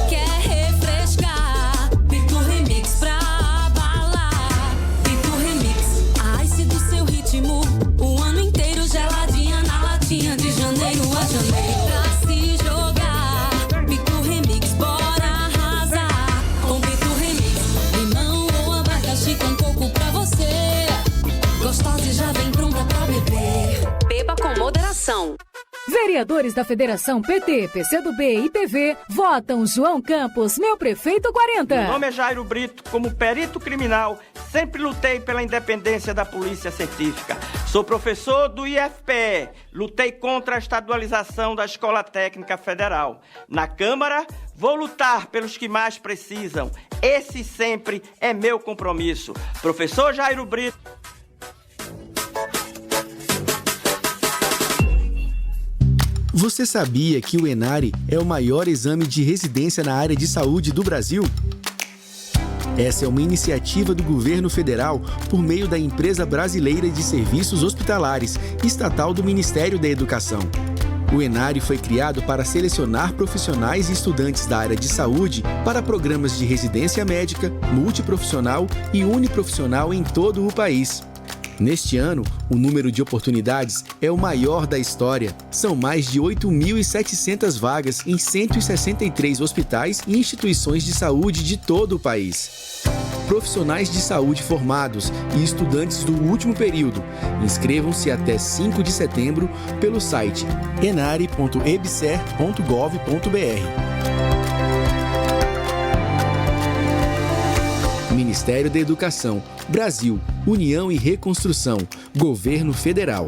Quer refrescar? Pitu Remix pra abalar. Pitu Remix, a Ice do seu ritmo. O ano inteiro geladinha na latinha, de janeiro a janeiro. Pra se jogar, Pitu Remix, bora arrasar. Com Pitu Remix, limão ou abacaxi com coco pra você. Gostosa e já vem pronta pra beber. Beba com moderação. Vereadores da Federação PT, PCdoB e PV votam João Campos, meu prefeito 40. Meu nome é Jairo Brito. Como perito criminal, sempre lutei pela independência da polícia científica. Sou professor do IFPE. Lutei contra a estadualização da Escola Técnica Federal. Na Câmara, vou lutar pelos que mais precisam. Esse sempre é meu compromisso. Professor Jairo Brito. Você sabia que o ENARI é o maior exame de residência na área de saúde do Brasil? Essa é uma iniciativa do governo federal por meio da Empresa Brasileira de Serviços Hospitalares, estatal do Ministério da Educação. O ENARI foi criado para selecionar profissionais e estudantes da área de saúde para programas de residência médica, multiprofissional e uniprofissional em todo o país. Neste ano, o número de oportunidades é o maior da história. São mais de 8.700 vagas em 163 hospitais e instituições de saúde de todo o país. Profissionais de saúde formados e estudantes do último período. Inscrevam-se até 5 de setembro pelo site enari.ebser.gov.br. Ministério da Educação, Brasil, União e Reconstrução, Governo Federal.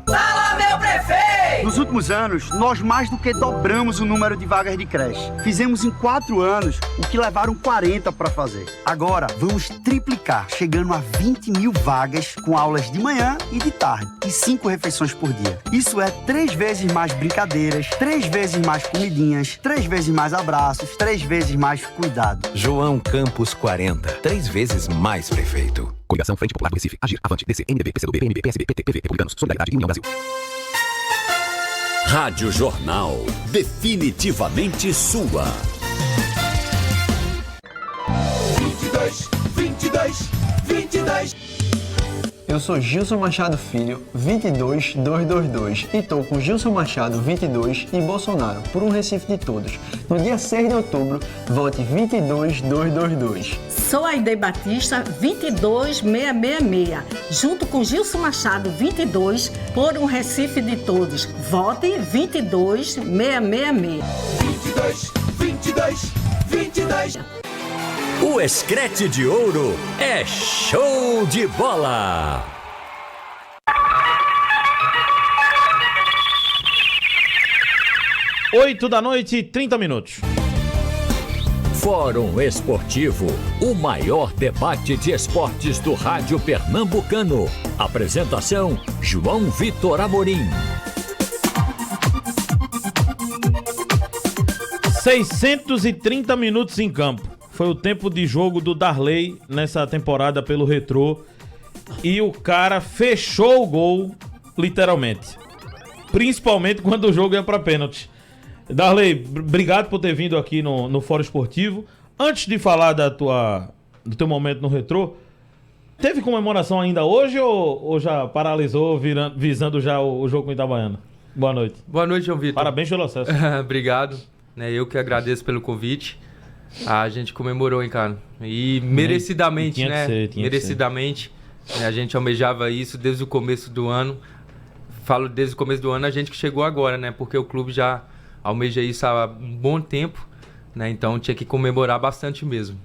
Fala, meu prefeito! Nos últimos anos, nós mais do que dobramos o número de vagas de creche. Fizemos em 4 anos o que levaram 40 para fazer. Agora, vamos triplicar, chegando a 20 mil vagas com aulas de manhã e de tarde e 5 refeições por dia. Isso é 3 vezes mais brincadeiras, 3 vezes mais comidinhas, 3 vezes mais abraços, 3 vezes mais cuidado. João Campos 40, 3 vezes mais prefeito. Coligação Frente Popular do Recife. Agir, Avante, DC, MDB, PCdoB, PMB, PSB, PT, PV, Republicanos, Solidariedade e União Brasil. Rádio Jornal. Definitivamente sua. 22, 22, 22. Eu sou Gilson Machado Filho, 22222, e tô com Gilson Machado 22 e Bolsonaro por um Recife de todos. No dia 6 de outubro, vote 22222. Sou Aide Batista 22666, junto com Gilson Machado 22 por um Recife de todos. Vote 22666. 22, 22, 22. O Escrete de Ouro é show de bola! Oito da noite, 30 minutos. Fórum Esportivo, o maior debate de esportes do rádio pernambucano. Apresentação, João Vitor Amorim. 630 minutos em campo. Foi o tempo de jogo do Darley nessa temporada pelo Retrô. E o cara fechou o gol, literalmente. Principalmente quando o jogo ia pra pênalti. Darley, obrigado por ter vindo aqui no Fórum Esportivo. Antes de falar do teu momento no Retrô, teve comemoração ainda hoje ou já paralisou visando já o jogo com o Itabaiana? Boa noite. Boa noite, João Vitor. Parabéns pelo acesso. Obrigado. Eu que agradeço pelo convite. A gente comemorou, hein, cara? E merecidamente, tinha né? Que ser, tinha merecidamente. Que ser. A gente almejava isso desde o começo do ano. Falo desde o começo do ano, a gente que chegou agora, né? Porque o clube já almeja isso há um bom tempo, né? Então tinha que comemorar bastante mesmo.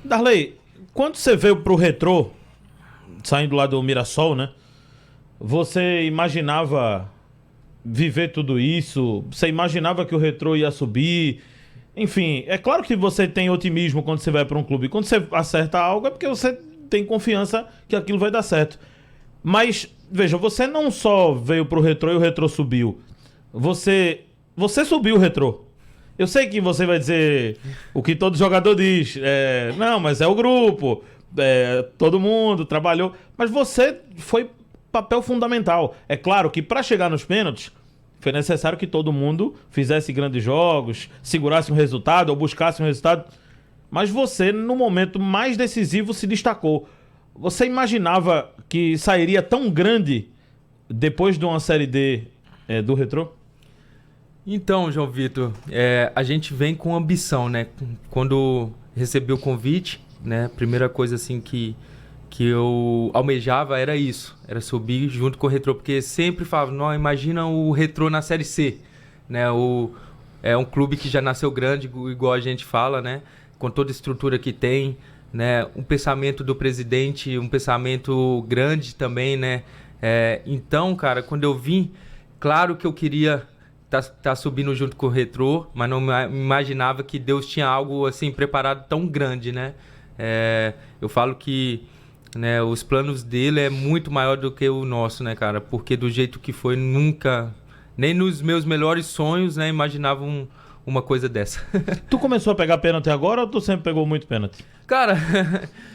Darley, quando você veio pro Retrô, saindo lá do Mirassol, né? Você imaginava viver tudo isso? Você imaginava que o Retrô ia subir? Enfim, é claro que você tem otimismo quando você vai para um clube. Quando você acerta algo é porque você tem confiança que aquilo vai dar certo. Mas, veja, você não só veio pro Retrô e o Retrô subiu. Você subiu o Retrô. Eu sei que você vai dizer o que todo jogador diz. Não, mas é o grupo. Todo mundo trabalhou. Mas você foi papel fundamental. É claro que para chegar nos pênaltis, foi necessário que todo mundo fizesse grandes jogos, segurasse um resultado ou buscasse um resultado. Mas você, no momento mais decisivo, se destacou. Você imaginava que sairia tão grande depois de uma Série D do Retrô? Então, João Vitor, a gente vem com ambição, né? Quando recebi o convite, né? Primeira coisa assim que eu almejava era isso, era subir junto com o Retrô, porque sempre falava, não, imagina o Retrô na Série C, né? É um clube que já nasceu grande, igual a gente fala, né? Com toda a estrutura que tem, né? Um pensamento do presidente, um pensamento grande também, né? Então, cara, quando eu vim, claro que eu queria tá subindo junto com o Retrô, mas não imaginava que Deus tinha algo assim preparado tão grande, né? Eu falo que, né, os planos dele é muito maior do que o nosso, né, cara? Porque do jeito que foi, nunca, nem nos meus melhores sonhos, né, imaginava uma coisa dessa. Tu começou a pegar pênalti agora ou tu sempre pegou muito pênalti? Cara,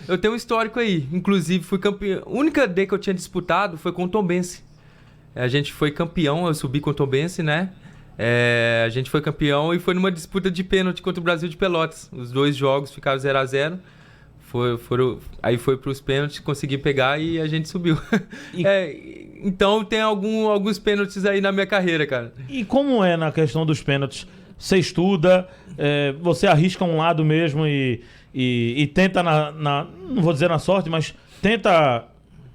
eu tenho um histórico aí. Inclusive, fui campeão. A única D que eu tinha disputado foi com o Tombense. A gente foi campeão, eu subi com o Tombense, né? A gente foi campeão e foi numa disputa de pênalti contra o Brasil de Pelotas. Os 2 jogos ficaram 0-0. Aí foi pros pênaltis, consegui pegar e a gente subiu. Então tem alguns pênaltis aí na minha carreira, cara. E como é na questão dos pênaltis? Você estuda, você arrisca um lado mesmo e tenta não vou dizer na sorte, mas tenta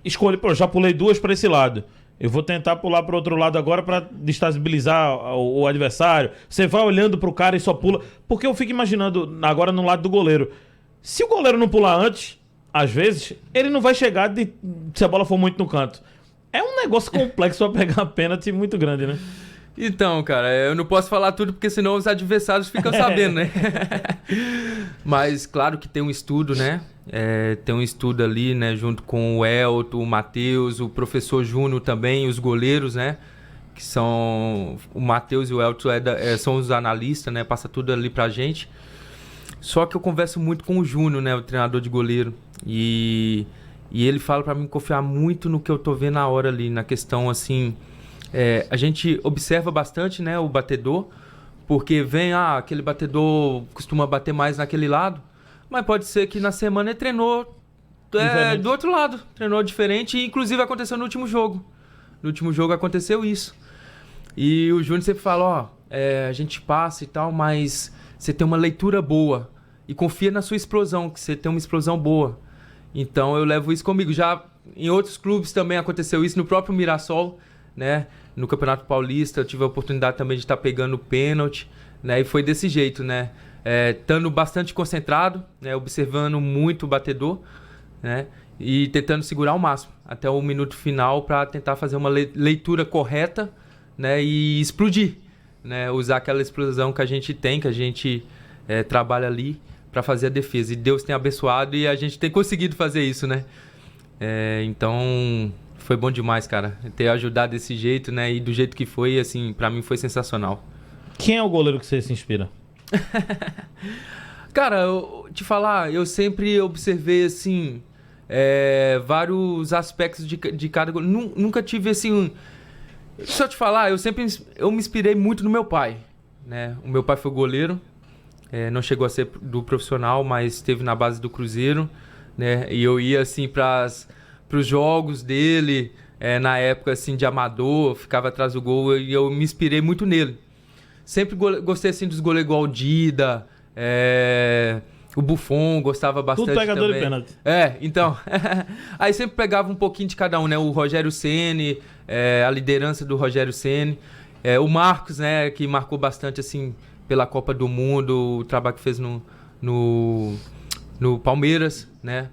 escolher. Pô, já pulei 2 para esse lado. Eu vou tentar pular para o outro lado agora para destabilizar o adversário. Você vai olhando pro cara e só pula. Porque eu fico imaginando agora no lado do goleiro. Se o goleiro não pular antes, às vezes, ele não vai chegar se a bola for muito no canto. É um negócio complexo pra pegar pênalti muito grande, né? Então, cara, eu não posso falar tudo porque senão os adversários ficam sabendo, né? Mas claro que tem um estudo, né? Tem um estudo ali, né? Junto com o Elton, o Matheus, o professor Júnior também, os goleiros, né? Que são... O Matheus e o Elton são os analistas, né? Passa tudo ali pra gente. Só que eu converso muito com o Júnior, né? O treinador de goleiro. E ele fala pra mim confiar muito no que eu tô vendo na hora ali, na questão, assim... a gente observa bastante, né, o batedor, porque vem, aquele batedor costuma bater mais naquele lado, mas pode ser que na semana ele treinou do outro lado, treinou diferente, e inclusive aconteceu no último jogo. No último jogo aconteceu isso. E o Júnior sempre fala, a gente passa e tal, mas você tem uma leitura boa e confia na sua explosão, que você tem uma explosão boa. Então eu levo isso comigo. Já em outros clubes também aconteceu isso, no próprio Mirassol, né? No Campeonato Paulista eu tive a oportunidade também de estar pegando pênalti, né? E foi desse jeito, né? Estando bastante concentrado, né? Observando muito o batedor, né? E tentando segurar ao máximo até o minuto final para tentar fazer uma leitura correta, né? E explodir, né? Usar aquela explosão que a gente tem, que a gente trabalha ali para fazer a defesa. E Deus tem abençoado e a gente tem conseguido fazer isso, né? Então... Foi bom demais, cara, ter ajudado desse jeito, né? E do jeito que foi, assim, pra mim foi sensacional. Quem é o goleiro que você se inspira? Cara, te falar, eu sempre observei, assim, vários aspectos de cada goleiro. Nunca tive, assim... Só te falar, eu me inspirei muito no meu pai, né? O meu pai foi goleiro, não chegou a ser do profissional, mas esteve na base do Cruzeiro, né? E eu ia, assim, pros jogos dele, na época assim de amador, ficava atrás do gol e eu me inspirei muito nele. Sempre gostei assim dos goleiros igual o Dida, o Buffon, gostava bastante tudo pegador também. De pênalti. Então. Aí sempre pegava um pouquinho de cada um, né? O Rogério Ceni, a liderança do Rogério Ceni, o Marcos, né? Que marcou bastante assim pela Copa do Mundo, o trabalho que fez no Palmeiras, né?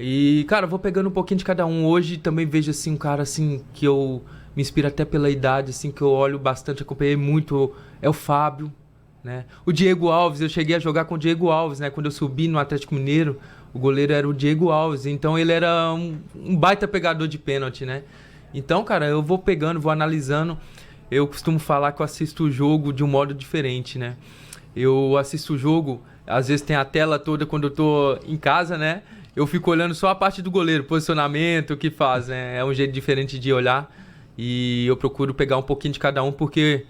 E, cara, vou pegando um pouquinho de cada um. Hoje também vejo, assim, um cara, assim, que eu me inspiro até pela idade, assim, que eu olho bastante, acompanhei muito, é o Fábio, né? O Diego Alves, eu cheguei a jogar com o Diego Alves, né? Quando eu subi no Atlético Mineiro, o goleiro era o Diego Alves, então ele era um baita pegador de pênalti, né? Então, cara, eu vou pegando, vou analisando. Eu costumo falar que eu assisto o jogo de um modo diferente, né? Eu assisto o jogo, às vezes tem a tela toda quando eu tô em casa, né? Eu fico olhando só a parte do goleiro, posicionamento, o que faz, né? É um jeito diferente de olhar e eu procuro pegar um pouquinho de cada um porque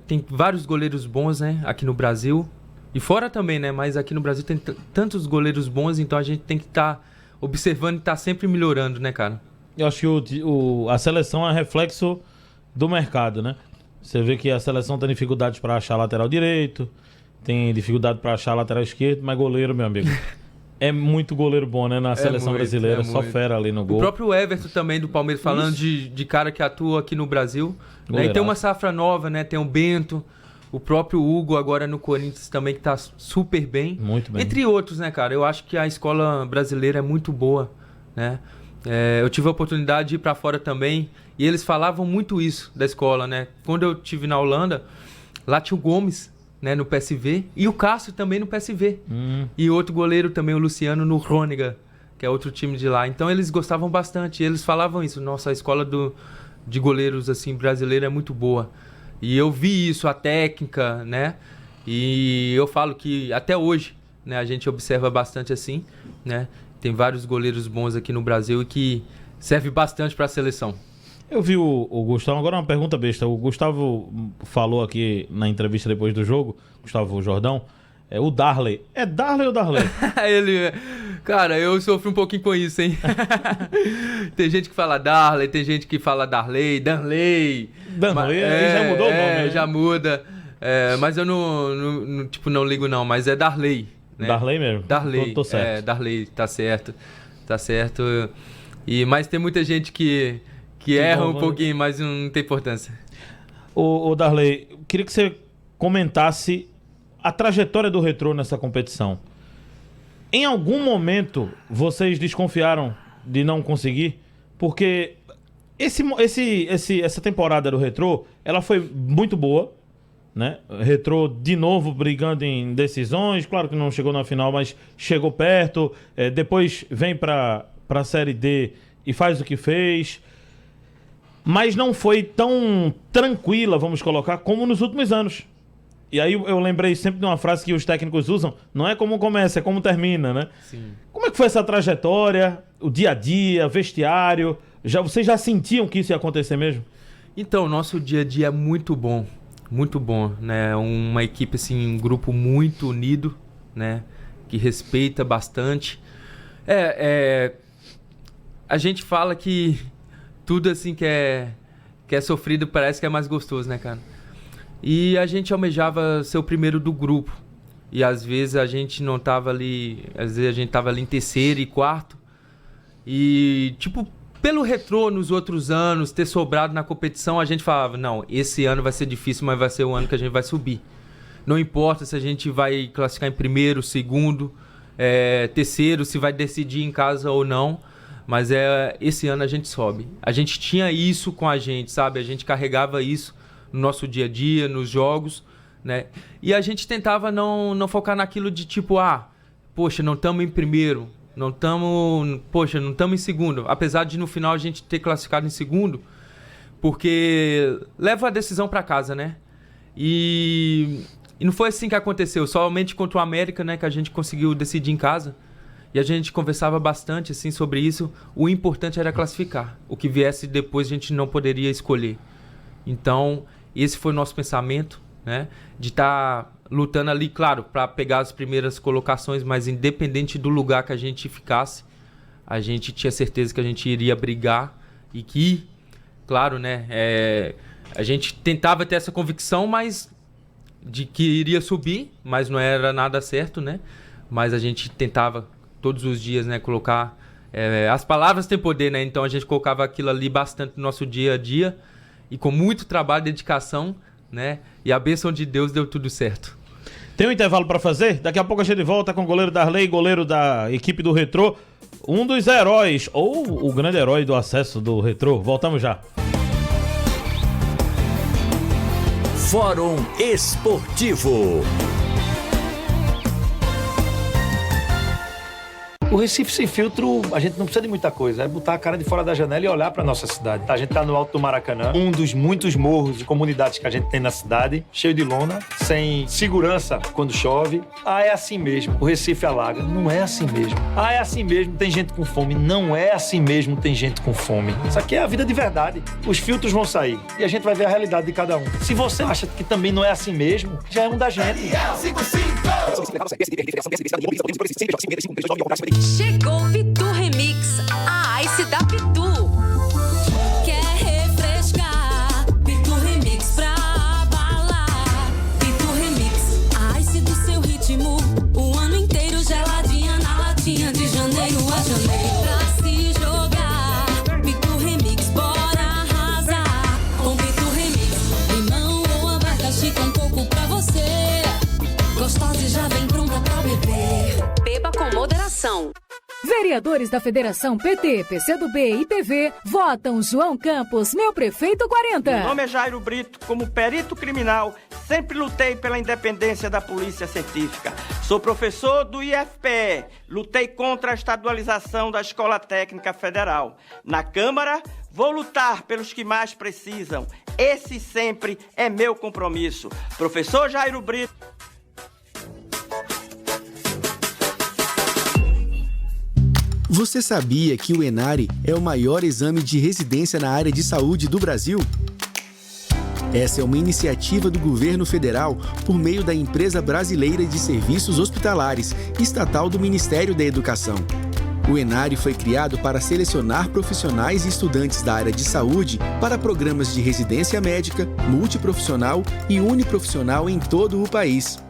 tem vários goleiros bons, né? Aqui no Brasil e fora também, né? Mas aqui no Brasil tem tantos goleiros bons, então a gente tem que estar observando e estar sempre melhorando, né, cara? Eu acho que a seleção é reflexo do mercado, né? Você vê que a seleção tem dificuldade para achar lateral direito, tem dificuldade para achar lateral esquerdo, mas goleiro, meu amigo... É muito goleiro bom, né? Na seleção brasileira, só fera ali no gol. O próprio Everton também, do Palmeiras, falando de cara que atua aqui no Brasil. Né? E tem uma safra nova, né? Tem o Bento, o próprio Hugo agora no Corinthians também, que tá super bem. Muito bem. Entre outros, né, cara? Eu acho que a escola brasileira é muito boa, né? Eu tive a oportunidade de ir pra fora também, e eles falavam muito isso da escola, né? Quando eu estive na Holanda, lá tinha o Gomes, né, no PSV, e o Cássio também no PSV. E outro goleiro também, o Luciano, no Groningen, que é outro time de lá. Então eles gostavam bastante, eles falavam isso. Nossa, a escola de goleiros assim brasileira é muito boa. E eu vi isso, a técnica, né? E eu falo que até hoje, né, a gente observa bastante assim, né? Tem vários goleiros bons aqui no Brasil e que serve bastante para a seleção. Eu vi o Gustavo, agora uma pergunta besta. O Gustavo falou aqui na entrevista depois do jogo, Gustavo Jordão, o Darley. É Darley ou Darley? Cara, eu sofro um pouquinho com isso, hein? Tem gente que fala Darley, tem gente que fala Darley, Danley. Danley, já mudou o nome, né? Já muda. Mas eu não ligo não, mas é Darley. Né? Darley mesmo? Darley. Tô certo. Darley, tá certo. Mas tem muita gente que erra um pouquinho, mas não tem importância. Ô Darley, queria que você comentasse a trajetória do Retrô nessa competição. Em algum momento, vocês desconfiaram de não conseguir? Porque Essa temporada do Retrô, ela foi muito boa, né? Retrô de novo brigando em decisões, claro que não chegou na final, mas chegou perto, depois vem para a Série D e faz o que fez, mas não foi tão tranquila, vamos colocar, como nos últimos anos. E aí eu lembrei sempre de uma frase que os técnicos usam, não é como começa, é como termina, né? Sim. Como é que foi essa trajetória, o dia a dia, vestiário? Vocês já sentiam que isso ia acontecer mesmo? Então, nosso dia a dia é muito bom, né? Uma equipe, assim, um grupo muito unido, né? Que respeita bastante. A gente fala que tudo, assim, que é sofrido parece que é mais gostoso, né, cara? E a gente almejava ser o primeiro do grupo. E às vezes a gente não tava ali... Às vezes a gente tava ali em terceiro e quarto. E, tipo, pelo Retrô nos outros anos, ter sobrado na competição, a gente falava, não, esse ano vai ser difícil, mas vai ser o ano que a gente vai subir. Não importa se a gente vai classificar em primeiro, segundo, terceiro, se vai decidir em casa ou não. Mas esse ano a gente sobe. A gente tinha isso com a gente, sabe? A gente carregava isso no nosso dia a dia, nos jogos, né? E a gente tentava não focar naquilo de tipo, poxa, não estamos em primeiro, não estamos em segundo. Apesar de no final a gente ter classificado em segundo, porque leva a decisão para casa, né? E não foi assim que aconteceu, somente contra o América, né, que a gente conseguiu decidir em casa. E a gente conversava bastante assim sobre isso. O importante era classificar. O que viesse depois a gente não poderia escolher. Então, esse foi o nosso pensamento, né? De estar lutando ali, claro, para pegar as primeiras colocações, mas independente do lugar que a gente ficasse, a gente tinha certeza que a gente iria brigar e que, claro, né? A gente tentava ter essa convicção, mas de que iria subir, mas não era nada certo, né? Mas a gente tentava todos os dias, né? Colocar... as palavras têm poder, né? Então a gente colocava aquilo ali bastante no nosso dia a dia. E com muito trabalho e dedicação, né? E a bênção de Deus deu tudo certo. Tem um intervalo para fazer? Daqui a pouco a gente volta com o goleiro Darley, goleiro da equipe do Retrô. Um dos heróis, ou o grande herói do acesso do Retrô. Voltamos já. Fórum Esportivo. O Recife Sem Filtro, a gente não precisa de muita coisa, é botar a cara de fora da janela e olhar pra nossa cidade. A gente tá no Alto do Maracanã, um dos muitos morros e comunidades que a gente tem na cidade, cheio de lona, sem segurança quando chove. É assim mesmo, o Recife alaga. Não é assim mesmo. É assim mesmo, tem gente com fome. Não é assim mesmo, tem gente com fome. Isso aqui é a vida de verdade. Os filtros vão sair e a gente vai ver a realidade de cada um. Se você acha que também não é assim mesmo, já é um da gente. Chegou Pitu Remix, a Ice da Pitu. Quer refrescar? Pitu Remix pra abalar. Pitu Remix, a Ice do seu ritmo. O ano inteiro geladinha na latinha, de janeiro a janeiro. Pra se jogar, Pitu Remix, bora arrasar. Com Pitu Remix, limão ou abacaxi com coco pra você. Gostosa e já vem pronta pra beber. Beba com moderação. Vereadores da Federação PT, PCdoB e PV votam João Campos, meu prefeito 40. Meu nome é Jairo Brito. Como perito criminal, sempre lutei pela independência da polícia científica. Sou professor do IFPE. Lutei contra a estadualização da Escola Técnica Federal. Na Câmara, vou lutar pelos que mais precisam. Esse sempre é meu compromisso. Professor Jairo Brito. Você sabia que o ENARI é o maior exame de residência na área de saúde do Brasil? Essa é uma iniciativa do governo federal por meio da Empresa Brasileira de Serviços Hospitalares, estatal do Ministério da Educação. O ENARI foi criado para selecionar profissionais e estudantes da área de saúde para programas de residência médica, multiprofissional e uniprofissional em todo o país.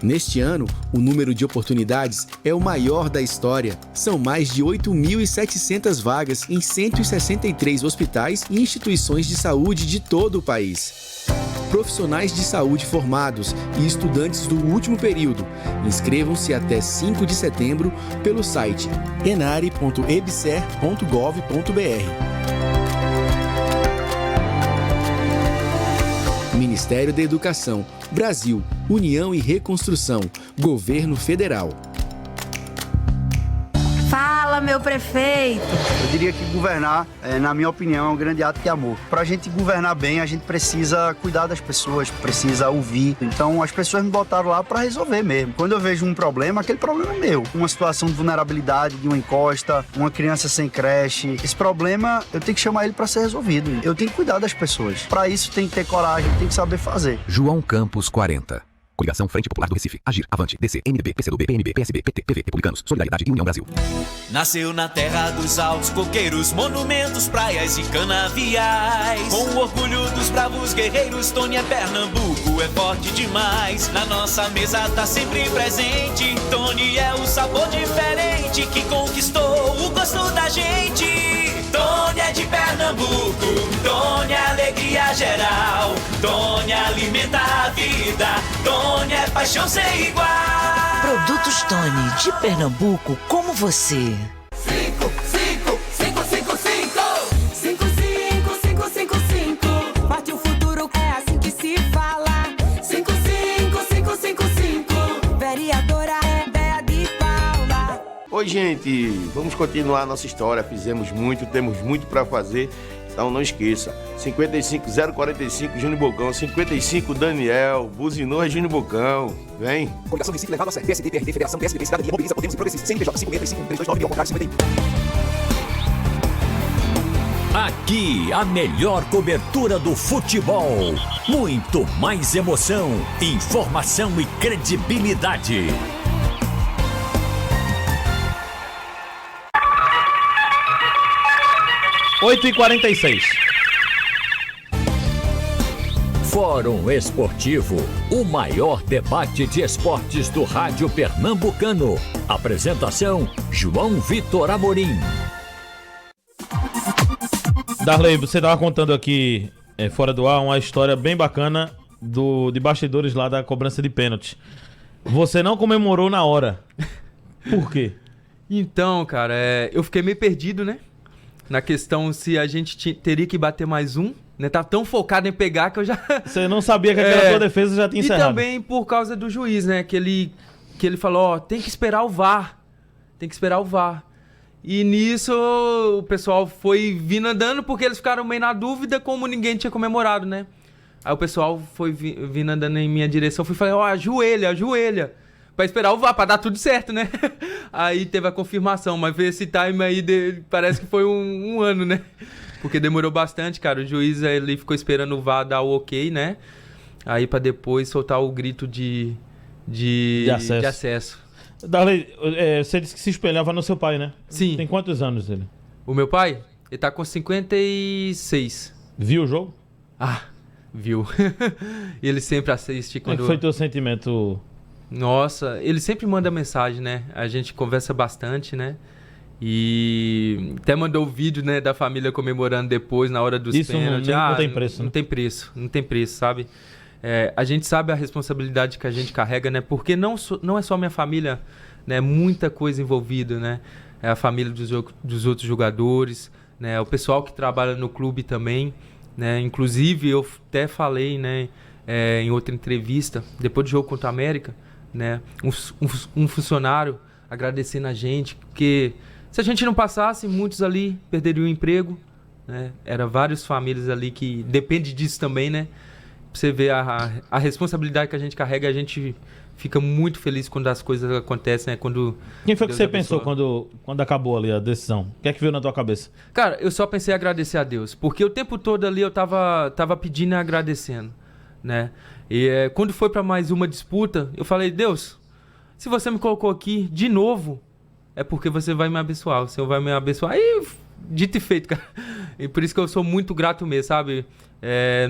Neste ano, o número de oportunidades é o maior da história. São mais de 8.700 vagas em 163 hospitais e instituições de saúde de todo o país. Profissionais de saúde formados e estudantes do último período, inscrevam-se até 5 de setembro pelo site enari.ebser.gov.br. Ministério da Educação, Brasil, União e Reconstrução, Governo Federal. Fala, meu prefeito! Eu diria que governar, na minha opinião, é um grande ato de amor. Para a gente governar bem, a gente precisa cuidar das pessoas, precisa ouvir. Então, as pessoas me botaram lá para resolver mesmo. Quando eu vejo um problema, aquele problema é meu. Uma situação de vulnerabilidade, de uma encosta, uma criança sem creche. Esse problema, eu tenho que chamar ele para ser resolvido. Eu tenho que cuidar das pessoas. Para isso, tem que ter coragem, tem que saber fazer. João Campos 40. Coligação Frente Popular do Recife. Agir, Avante, DC, MDB, PCdoB, PMB, PSB, PT, PV, Republicanos, Solidariedade e União Brasil. Nasceu na terra dos altos coqueiros, monumentos, praias e canaviais. Com o orgulho dos bravos guerreiros, Tony é Pernambuco, é forte demais. Na nossa mesa tá sempre presente, Tony é o sabor diferente que conquistou o gosto da gente. Tony é de Pernambuco, Tony é alegria geral, Tony alimenta a vida, Tony é paixão sem igual. Produtos Tony, de Pernambuco, como você. 55555. Parte o futuro, é assim que se fala. 55555. Vereadora Bea de Paula. Oi, gente, vamos continuar a nossa história. Fizemos muito, temos muito para fazer. Então não esqueça, 55045 Júnior Bocão, 55 Daniel, buzinou é Júnior Bocão, vem. Coligação Recife levado a sério, PSD, PRD, Federação, PSDB, Cidadania, Mobiliza, Podemos e Progressistas, CNPJ, 565 ao contrário, 51. Aqui, a melhor cobertura do futebol. Muito mais emoção, informação e credibilidade. Oito e 46. Fórum Esportivo, o maior debate de esportes do rádio pernambucano. Apresentação, João Vitor Amorim. Darley, você estava contando aqui, fora do ar, uma história bem bacana de bastidores lá da cobrança de pênalti. Você não comemorou na hora. Por quê? Então, cara, eu fiquei meio perdido, né? Na questão se a gente teria que bater mais um, né? Tá tão focado em pegar que eu já... Você não sabia que aquela tua defesa já tinha encerrado. E também por causa do juiz, né? Que ele falou, tem que esperar o VAR. Tem que esperar o VAR. E nisso o pessoal foi vindo andando porque eles ficaram meio na dúvida como ninguém tinha comemorado, né? Aí o pessoal foi vindo andando em minha direção. Eu fui falando, ajoelha. Pra esperar o VAR, pra dar tudo certo, né? Aí teve a confirmação, mas esse time aí parece que foi um ano, né? Porque demorou bastante, cara. O juiz ele ficou esperando o VAR dar o ok, né? Aí pra depois soltar o grito de acesso. Darley, você disse que se espelhava no seu pai, né? Sim. Tem quantos anos ele? O meu pai? Ele tá com 56. Viu o jogo? Ah, viu. Ele sempre assiste quando... Como foi teu sentimento... Nossa, ele sempre manda mensagem, né? A gente conversa bastante, né? E até mandou o vídeo, né, da família comemorando depois, na hora dos pênaltis. Não tem preço, né? Não tem preço, sabe? A gente sabe a responsabilidade que a gente carrega, né? Porque não é só minha família, né? Muita coisa envolvida, né? É a família dos outros jogadores, né? O pessoal que trabalha no clube também, né? Inclusive, eu até falei, né, em outra entrevista, depois do jogo contra a América, né, um funcionário agradecendo a gente, porque se a gente não passasse, muitos ali perderiam o emprego, né? Era várias famílias ali que dependem disso também, né? Pra você ver a responsabilidade que a gente carrega, a gente fica muito feliz quando as coisas acontecem, né? Quem foi que você pensou quando acabou ali a decisão? O que é que veio na tua cabeça? Cara, eu só pensei em agradecer a Deus, porque o tempo todo ali eu tava pedindo e agradecendo, né? E quando foi para mais uma disputa, eu falei, Deus, se você me colocou aqui de novo, é porque você vai me abençoar, o Senhor vai me abençoar. E dito e feito, cara. E por isso que eu sou muito grato mesmo, sabe?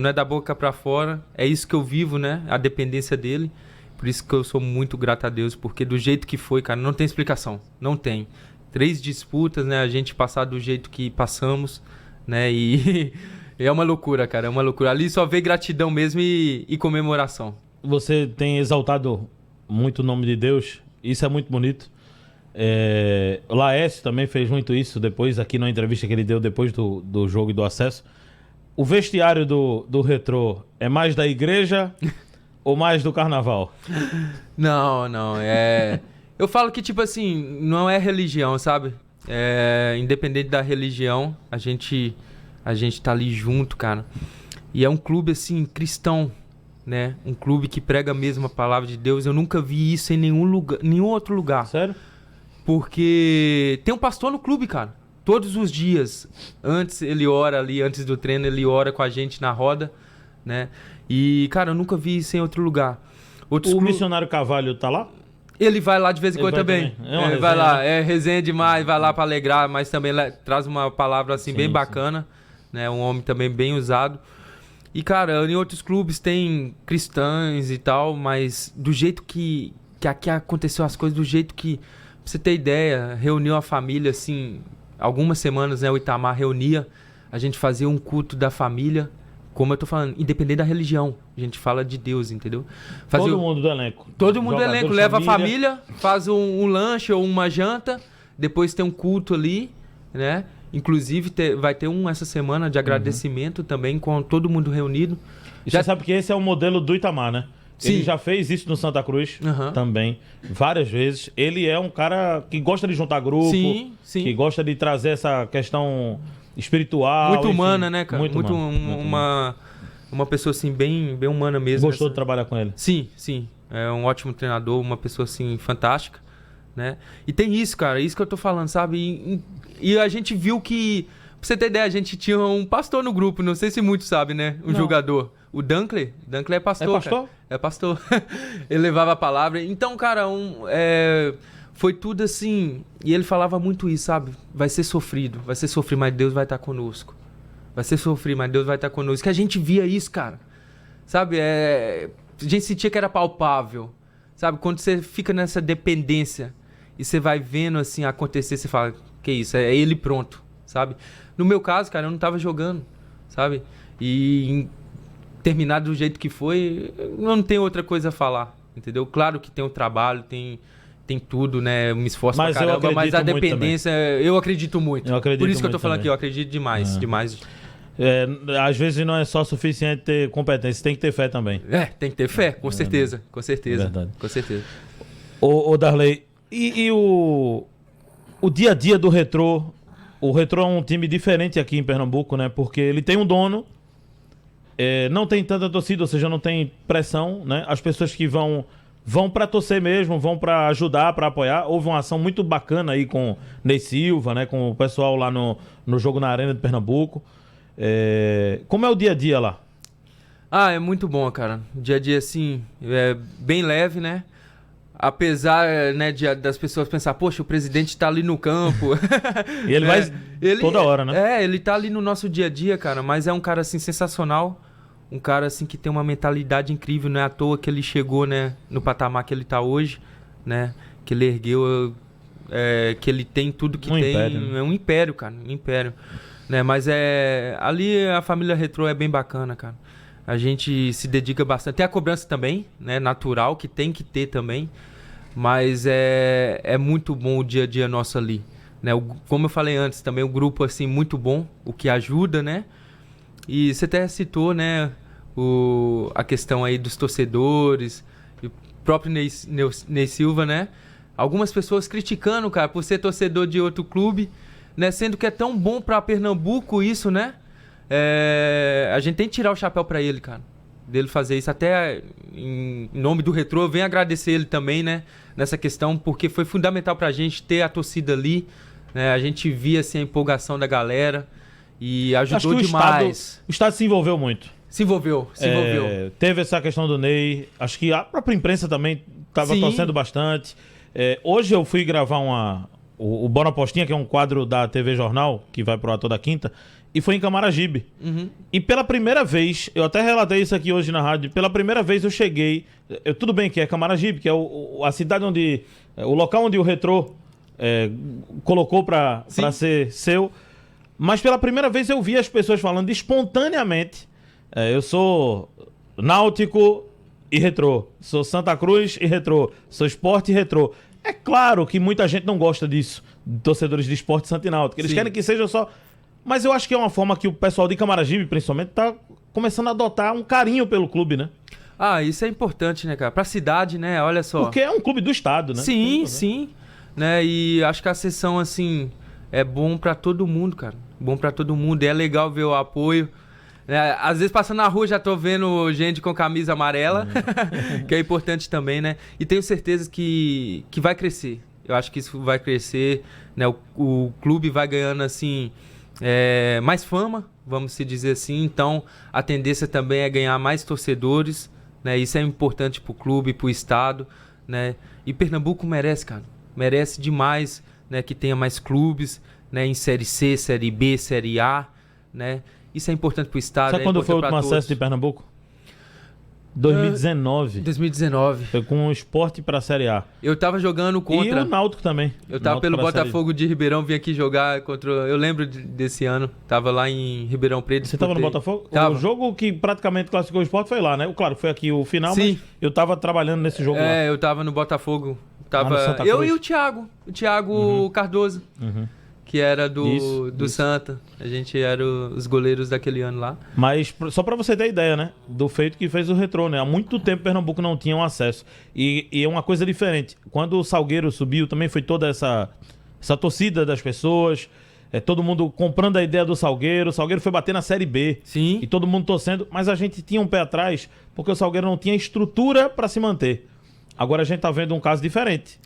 Não é da boca para fora, é isso que eu vivo, né? A dependência dele. Por isso que eu sou muito grato a Deus, porque do jeito que foi, cara, não tem explicação. Não tem. 3 disputas, né? A gente passar do jeito que passamos, né? E... é uma loucura, cara, é uma loucura. Ali só vê gratidão mesmo e comemoração. Você tem exaltado muito o nome de Deus, isso é muito bonito. O Laércio também fez muito isso depois, aqui na entrevista que ele deu depois do jogo e do acesso. O vestiário do Retrô é mais da igreja ou mais do carnaval? Não. Eu falo que, tipo assim, não é religião, sabe? Independente da religião, a gente tá ali junto, cara. E é um clube, assim, cristão, né? Um clube que prega mesmo a palavra de Deus. Eu nunca vi isso em nenhum outro lugar. Sério? Porque tem um pastor no clube, cara. Todos os dias. Antes ele ora ali, antes do treino, ele ora com a gente na roda, né? E, cara, eu nunca vi isso em outro lugar. O missionário Carvalho tá lá? Ele vai lá de vez em quando também. Ele vai lá, resenha demais, vai lá pra alegrar, mas também traz uma palavra assim bem bacana, né? Um homem também bem usado. E, cara, em outros clubes tem cristãos e tal, mas do jeito que aqui aconteceu as coisas, do jeito que, pra você ter ideia, reuniu a família, assim, algumas semanas, né? O Itamar reunia, a gente fazia um culto da família, como eu tô falando, independente da religião. A gente fala de Deus, entendeu? Todo mundo do elenco. Todo mundo do elenco. Leva a família, faz um lanche ou uma janta, depois tem um culto ali, né? Inclusive vai ter essa semana de agradecimento também, com todo mundo reunido. E você sabe que esse é o modelo do Itamar, né? Sim. Ele já fez isso no Santa Cruz também, várias vezes. Ele é um cara que gosta de juntar grupo, que gosta de trazer essa questão espiritual. Muito enfim, humana, né, cara? Muito uma pessoa, assim, bem humana mesmo. Gostou de trabalhar com ele? Sim. É um ótimo treinador, uma pessoa, assim, fantástica, né? E tem isso, cara, isso que eu tô falando, sabe? E a gente viu que, pra você ter ideia, a gente tinha um pastor no grupo, não sei se muitos sabem, né? Jogador. O Dunkley é pastor. É pastor? Cara. É pastor. Ele levava a palavra. Então, cara, foi tudo assim. E ele falava muito isso, sabe? Vai ser sofrido, mas Deus vai estar conosco. Vai ser sofrido, mas Deus vai estar conosco. Que a gente via isso, cara. Sabe? A gente sentia que era palpável. Sabe? Quando você fica nessa dependência e você vai vendo assim acontecer, você fala, que isso? É ele pronto, sabe? No meu caso, cara, eu não tava jogando, sabe? E terminado do jeito que foi, eu não tenho outra coisa a falar, entendeu? Claro que tem o trabalho, tem tudo, né? Eu me esforço pra caramba, mas a dependência, eu acredito muito. Por isso que eu tô falando aqui, eu acredito demais. Às vezes não é só suficiente ter competência, tem que ter fé também. Tem que ter fé, com certeza. Verdade. Com certeza. Ô Darley, e o dia a dia do Retrô? O Retrô é um time diferente aqui em Pernambuco, né? Porque ele tem um dono, não tem tanta torcida, ou seja, não tem pressão, né? As pessoas que vão para torcer mesmo, vão para ajudar, para apoiar. Houve uma ação muito bacana aí com Ney Silva, né? Com o pessoal lá no jogo na Arena de Pernambuco. Como é o dia a dia lá? É muito bom, cara. O dia a dia, assim, é bem leve, né? Apesar, né, das pessoas pensar, poxa, o presidente tá ali no campo. E ele vai toda hora, né? Ele tá ali no nosso dia a dia, cara. Mas é um cara, assim, sensacional. Um cara, assim, que tem uma mentalidade incrível. Não é à toa que ele chegou, né, no patamar que ele tá hoje, né? Que ele ergueu, que ele tem tudo que tem. Império, né? É um império, cara. Um império. Né? Mas ali a família Retrô é bem bacana, cara. A gente se dedica bastante. Tem a cobrança também, né? Natural, que tem que ter também. Mas é muito bom o dia a dia nosso ali, né? Como eu falei antes, também o grupo, assim, muito bom, o que ajuda, né? E você até citou, né, a questão aí dos torcedores, e o próprio Ney Silva, né? Algumas pessoas criticando, cara, por ser torcedor de outro clube, né? Sendo que é tão bom pra Pernambuco isso, né? A gente tem que tirar o chapéu pra ele, cara. Dele fazer isso, até em nome do Retrô, eu venho agradecer ele também, né, nessa questão, porque foi fundamental pra gente ter a torcida ali, né, a gente via, assim, a empolgação da galera e ajudou demais. O Estado se envolveu muito. Se envolveu. Teve essa questão do Ney, acho que a própria imprensa também estava torcendo bastante. Hoje eu fui gravar o Bola Postinha, que é um quadro da TV Jornal, que vai pro ar toda quinta, e foi em Camaragibe. E pela primeira vez, eu até relatei isso aqui hoje na rádio, pela primeira vez eu cheguei, tudo bem que é Camaragibe, que é a cidade o local onde o Retrô colocou pra ser seu, mas pela primeira vez eu vi as pessoas falando espontaneamente, eu sou Náutico e Retrô, sou Santa Cruz e Retrô, sou Sport e Retrô. É claro que muita gente não gosta disso, torcedores de Sport, Santa e Náutico, eles querem que seja só Mas eu acho que é uma forma que o pessoal de Camaragibe, principalmente, tá começando a adotar um carinho pelo clube, né? Ah, isso é importante, né, cara? Pra cidade, né? Olha só. Porque é um clube do estado, né? Sim, sim. Né? E acho que a sessão, assim, é bom pra todo mundo, cara. Bom pra todo mundo. É legal ver o apoio. Às vezes passando na rua já tô vendo gente com camisa amarela, que é importante também, né? E tenho certeza que vai crescer. Eu acho que isso vai crescer, né? O clube vai ganhando, assim, mais fama, vamos se dizer assim. Então, a tendência também é ganhar mais torcedores, né? Isso é importante pro clube, pro estado, né? E Pernambuco merece, cara. Merece demais, né? Que tenha mais clubes, né? Em Série C, Série B, Série A, né? Isso é importante pro estado. Sabe quando foi o último acesso de Pernambuco? 2019. 2019. Foi com o Sport pra Série A. Eu tava jogando contra... E o Náutico também. Eu tava pelo Botafogo de Ribeirão, vim aqui jogar contra... Eu lembro desse ano. Tava lá em Ribeirão Preto. Você tava no Botafogo? Tava. O jogo que praticamente classificou o Sport foi lá, né? Claro, foi aqui o final, Sim. Mas eu tava trabalhando nesse jogo lá. Eu tava no Botafogo. Eu e o Thiago. O Thiago Cardoso. Que era do Santa. A gente era os goleiros daquele ano lá. Mas só pra você ter ideia, né? Do feito que fez o Retrô, né? Há muito tempo Pernambuco não tinha um acesso. E é uma coisa diferente. Quando o Salgueiro subiu, também foi toda essa torcida das pessoas. Todo mundo comprando a ideia do Salgueiro. O Salgueiro foi bater na Série B. Sim. E todo mundo torcendo. Mas a gente tinha um pé atrás porque o Salgueiro não tinha estrutura pra se manter. Agora a gente tá vendo um caso diferente.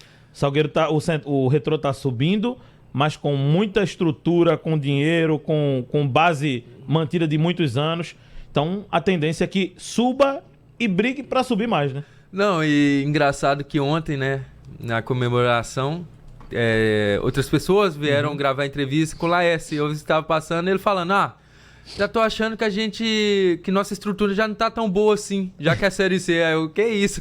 O Retrô tá subindo, mas com muita estrutura, com dinheiro, com base mantida de muitos anos. Então, a tendência é que suba e brigue para subir mais, né? Não, e engraçado que ontem, né, na comemoração, outras pessoas vieram gravar entrevista com o Laércio. Eu estava passando, ele falando, já tô achando que nossa estrutura já não tá tão boa assim, já que é a Série C. Aí eu, que isso?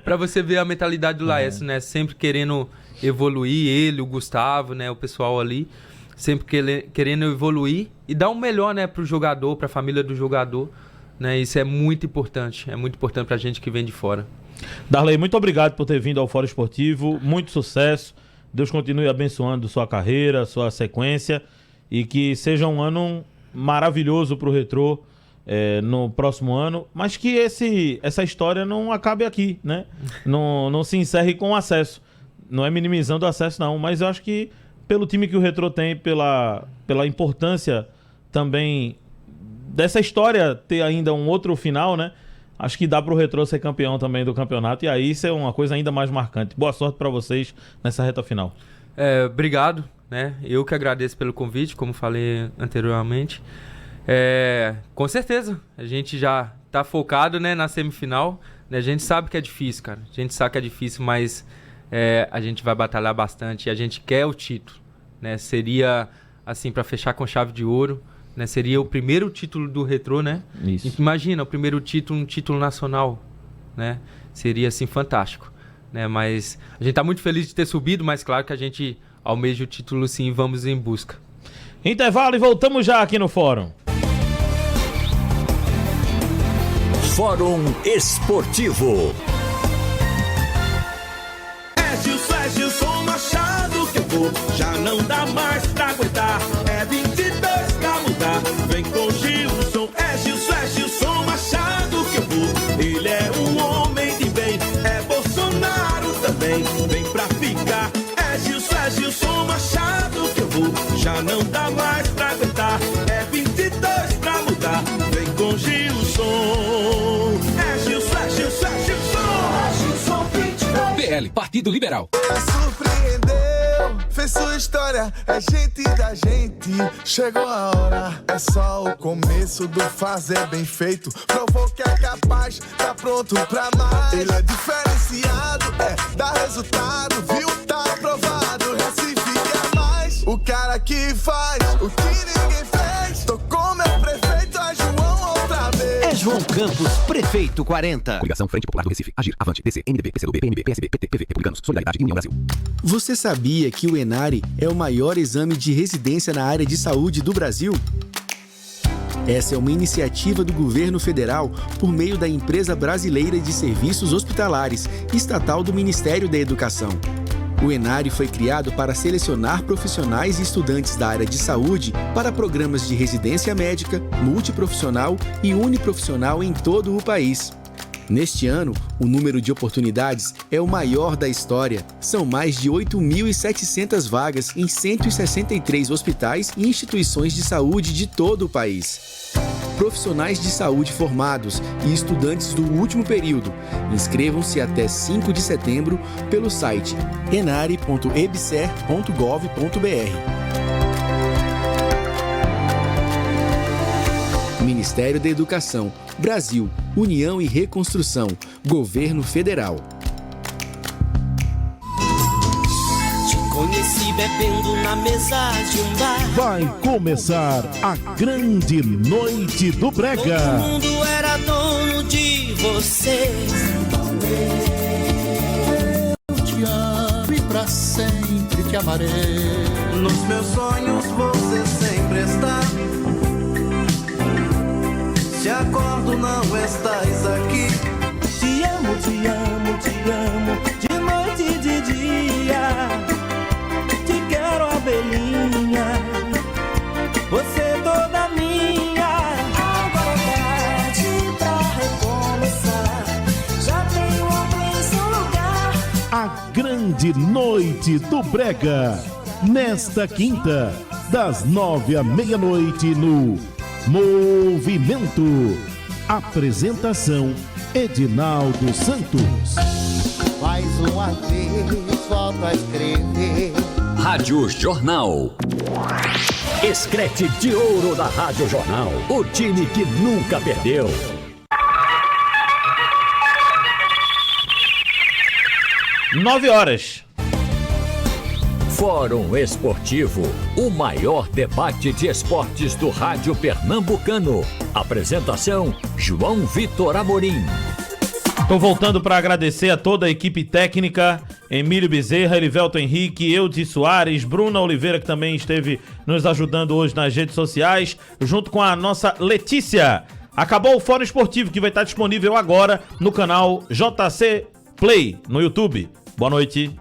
Pra você ver a mentalidade do Laércio, né? Sempre querendo evoluir, ele, o Gustavo, né? O pessoal ali, sempre querendo evoluir e dar o melhor, né? Pro jogador, pra família do jogador, né? Isso é muito importante pra gente que vem de fora. Darley, muito obrigado por ter vindo ao Fórum Esportivo, muito sucesso, Deus continue abençoando sua carreira, sua sequência e que seja um ano maravilhoso pro Retrô no próximo ano, mas que essa história não acabe aqui, né? Não se encerre com o acesso. Não é minimizando o acesso, não, mas eu acho que pelo time que o Retrô tem, pela importância também dessa história ter ainda um outro final, né? Acho que dá pro Retrô ser campeão também do campeonato, e aí isso é uma coisa ainda mais marcante. Boa sorte para vocês nessa reta final. Obrigado, né? Eu que agradeço pelo convite, como falei anteriormente. Com certeza, a gente já tá focado, né, na semifinal, né? A gente sabe que é difícil, cara. A gente sabe que é difícil, mas a gente vai batalhar bastante e a gente quer o título, né? Seria, assim, para fechar com chave de ouro, né? Seria o primeiro título do Retrô, né? Isso. Imagina, o primeiro título, um título nacional, né? Seria, assim, fantástico, né? Mas a gente tá muito feliz de ter subido, mas claro que a gente almeja o título, sim, e vamos em busca. Intervalo e voltamos já aqui no Fórum. Fórum Esportivo. É Gilson Machado que eu vou, já não dá mais pra aguentar. É 22 pra mudar, vem com Gilson. É Gilson Machado que eu vou, ele é um homem de bem. É Bolsonaro também, vem pra ficar. É Gilson Machado que eu vou, já não dá mais pra aguentar. É 22 pra mudar, vem com Gilson. É Gilson. PL, Partido Liberal. Surpreendeu, fez sua história, é gente da gente. Chegou a hora, é só o começo do fazer bem feito. Provou que é capaz, tá pronto pra mais. Ele é diferenciado, dá resultado, viu? Tá aprovado, Recife quer mais. O cara que faz o que ninguém fez. Tocou meu prefeito, é João outra vez. É João Campos, prefeito 40. Coligação Frente Popular do Recife. Agir, Avante, DC, MDB, PCdoB, PMB, PSB, PT, PV, Republicanos, Solidariedade e União Brasil. Você sabia que o ENARE é o maior exame de residência na área de saúde do Brasil? Essa é uma iniciativa do governo federal por meio da Empresa Brasileira de Serviços Hospitalares, estatal do Ministério da Educação. O Enari foi criado para selecionar profissionais e estudantes da área de saúde para programas de residência médica, multiprofissional e uniprofissional em todo o país. Neste ano, o número de oportunidades é o maior da história. São mais de 8.700 vagas em 163 hospitais e instituições de saúde de todo o país. Profissionais de saúde formados e estudantes do último período. Inscrevam-se até 5 de setembro pelo site enare.ebser.gov.br. Ministério da Educação, Brasil, União e Reconstrução, Governo Federal. Te conheci bebendo na mesa de um bar. Vai começar a grande noite do Brega. Todo mundo era dono de você. Eu te amo e pra sempre te amarei. Nos meus sonhos você sempre está. Se acordo não estás aqui. Te amo, te amo, te amo, de noite e de dia. Te quero, abelhinha, você toda minha. Agora é tarde pra recomeçar. Já tenho outro em seu lugar. A grande noite do Brega. Nesta quinta, das 9 à meia-noite no Movimento. Apresentação: Edinaldo Santos. Mais uma vez, volto a escrever. Rádio Jornal. Escrete de ouro da Rádio Jornal. O time que nunca perdeu. Nove horas. Fórum Esportivo, o maior debate de esportes do rádio pernambucano. Apresentação: João Vitor Amorim. Estou voltando para agradecer a toda a equipe técnica, Emílio Bezerra, Elivelton Henrique, Eudes Soares, Bruna Oliveira, que também esteve nos ajudando hoje nas redes sociais, junto com a nossa Letícia. Acabou o Fórum Esportivo, que vai estar disponível agora no canal JC Play, no YouTube. Boa noite.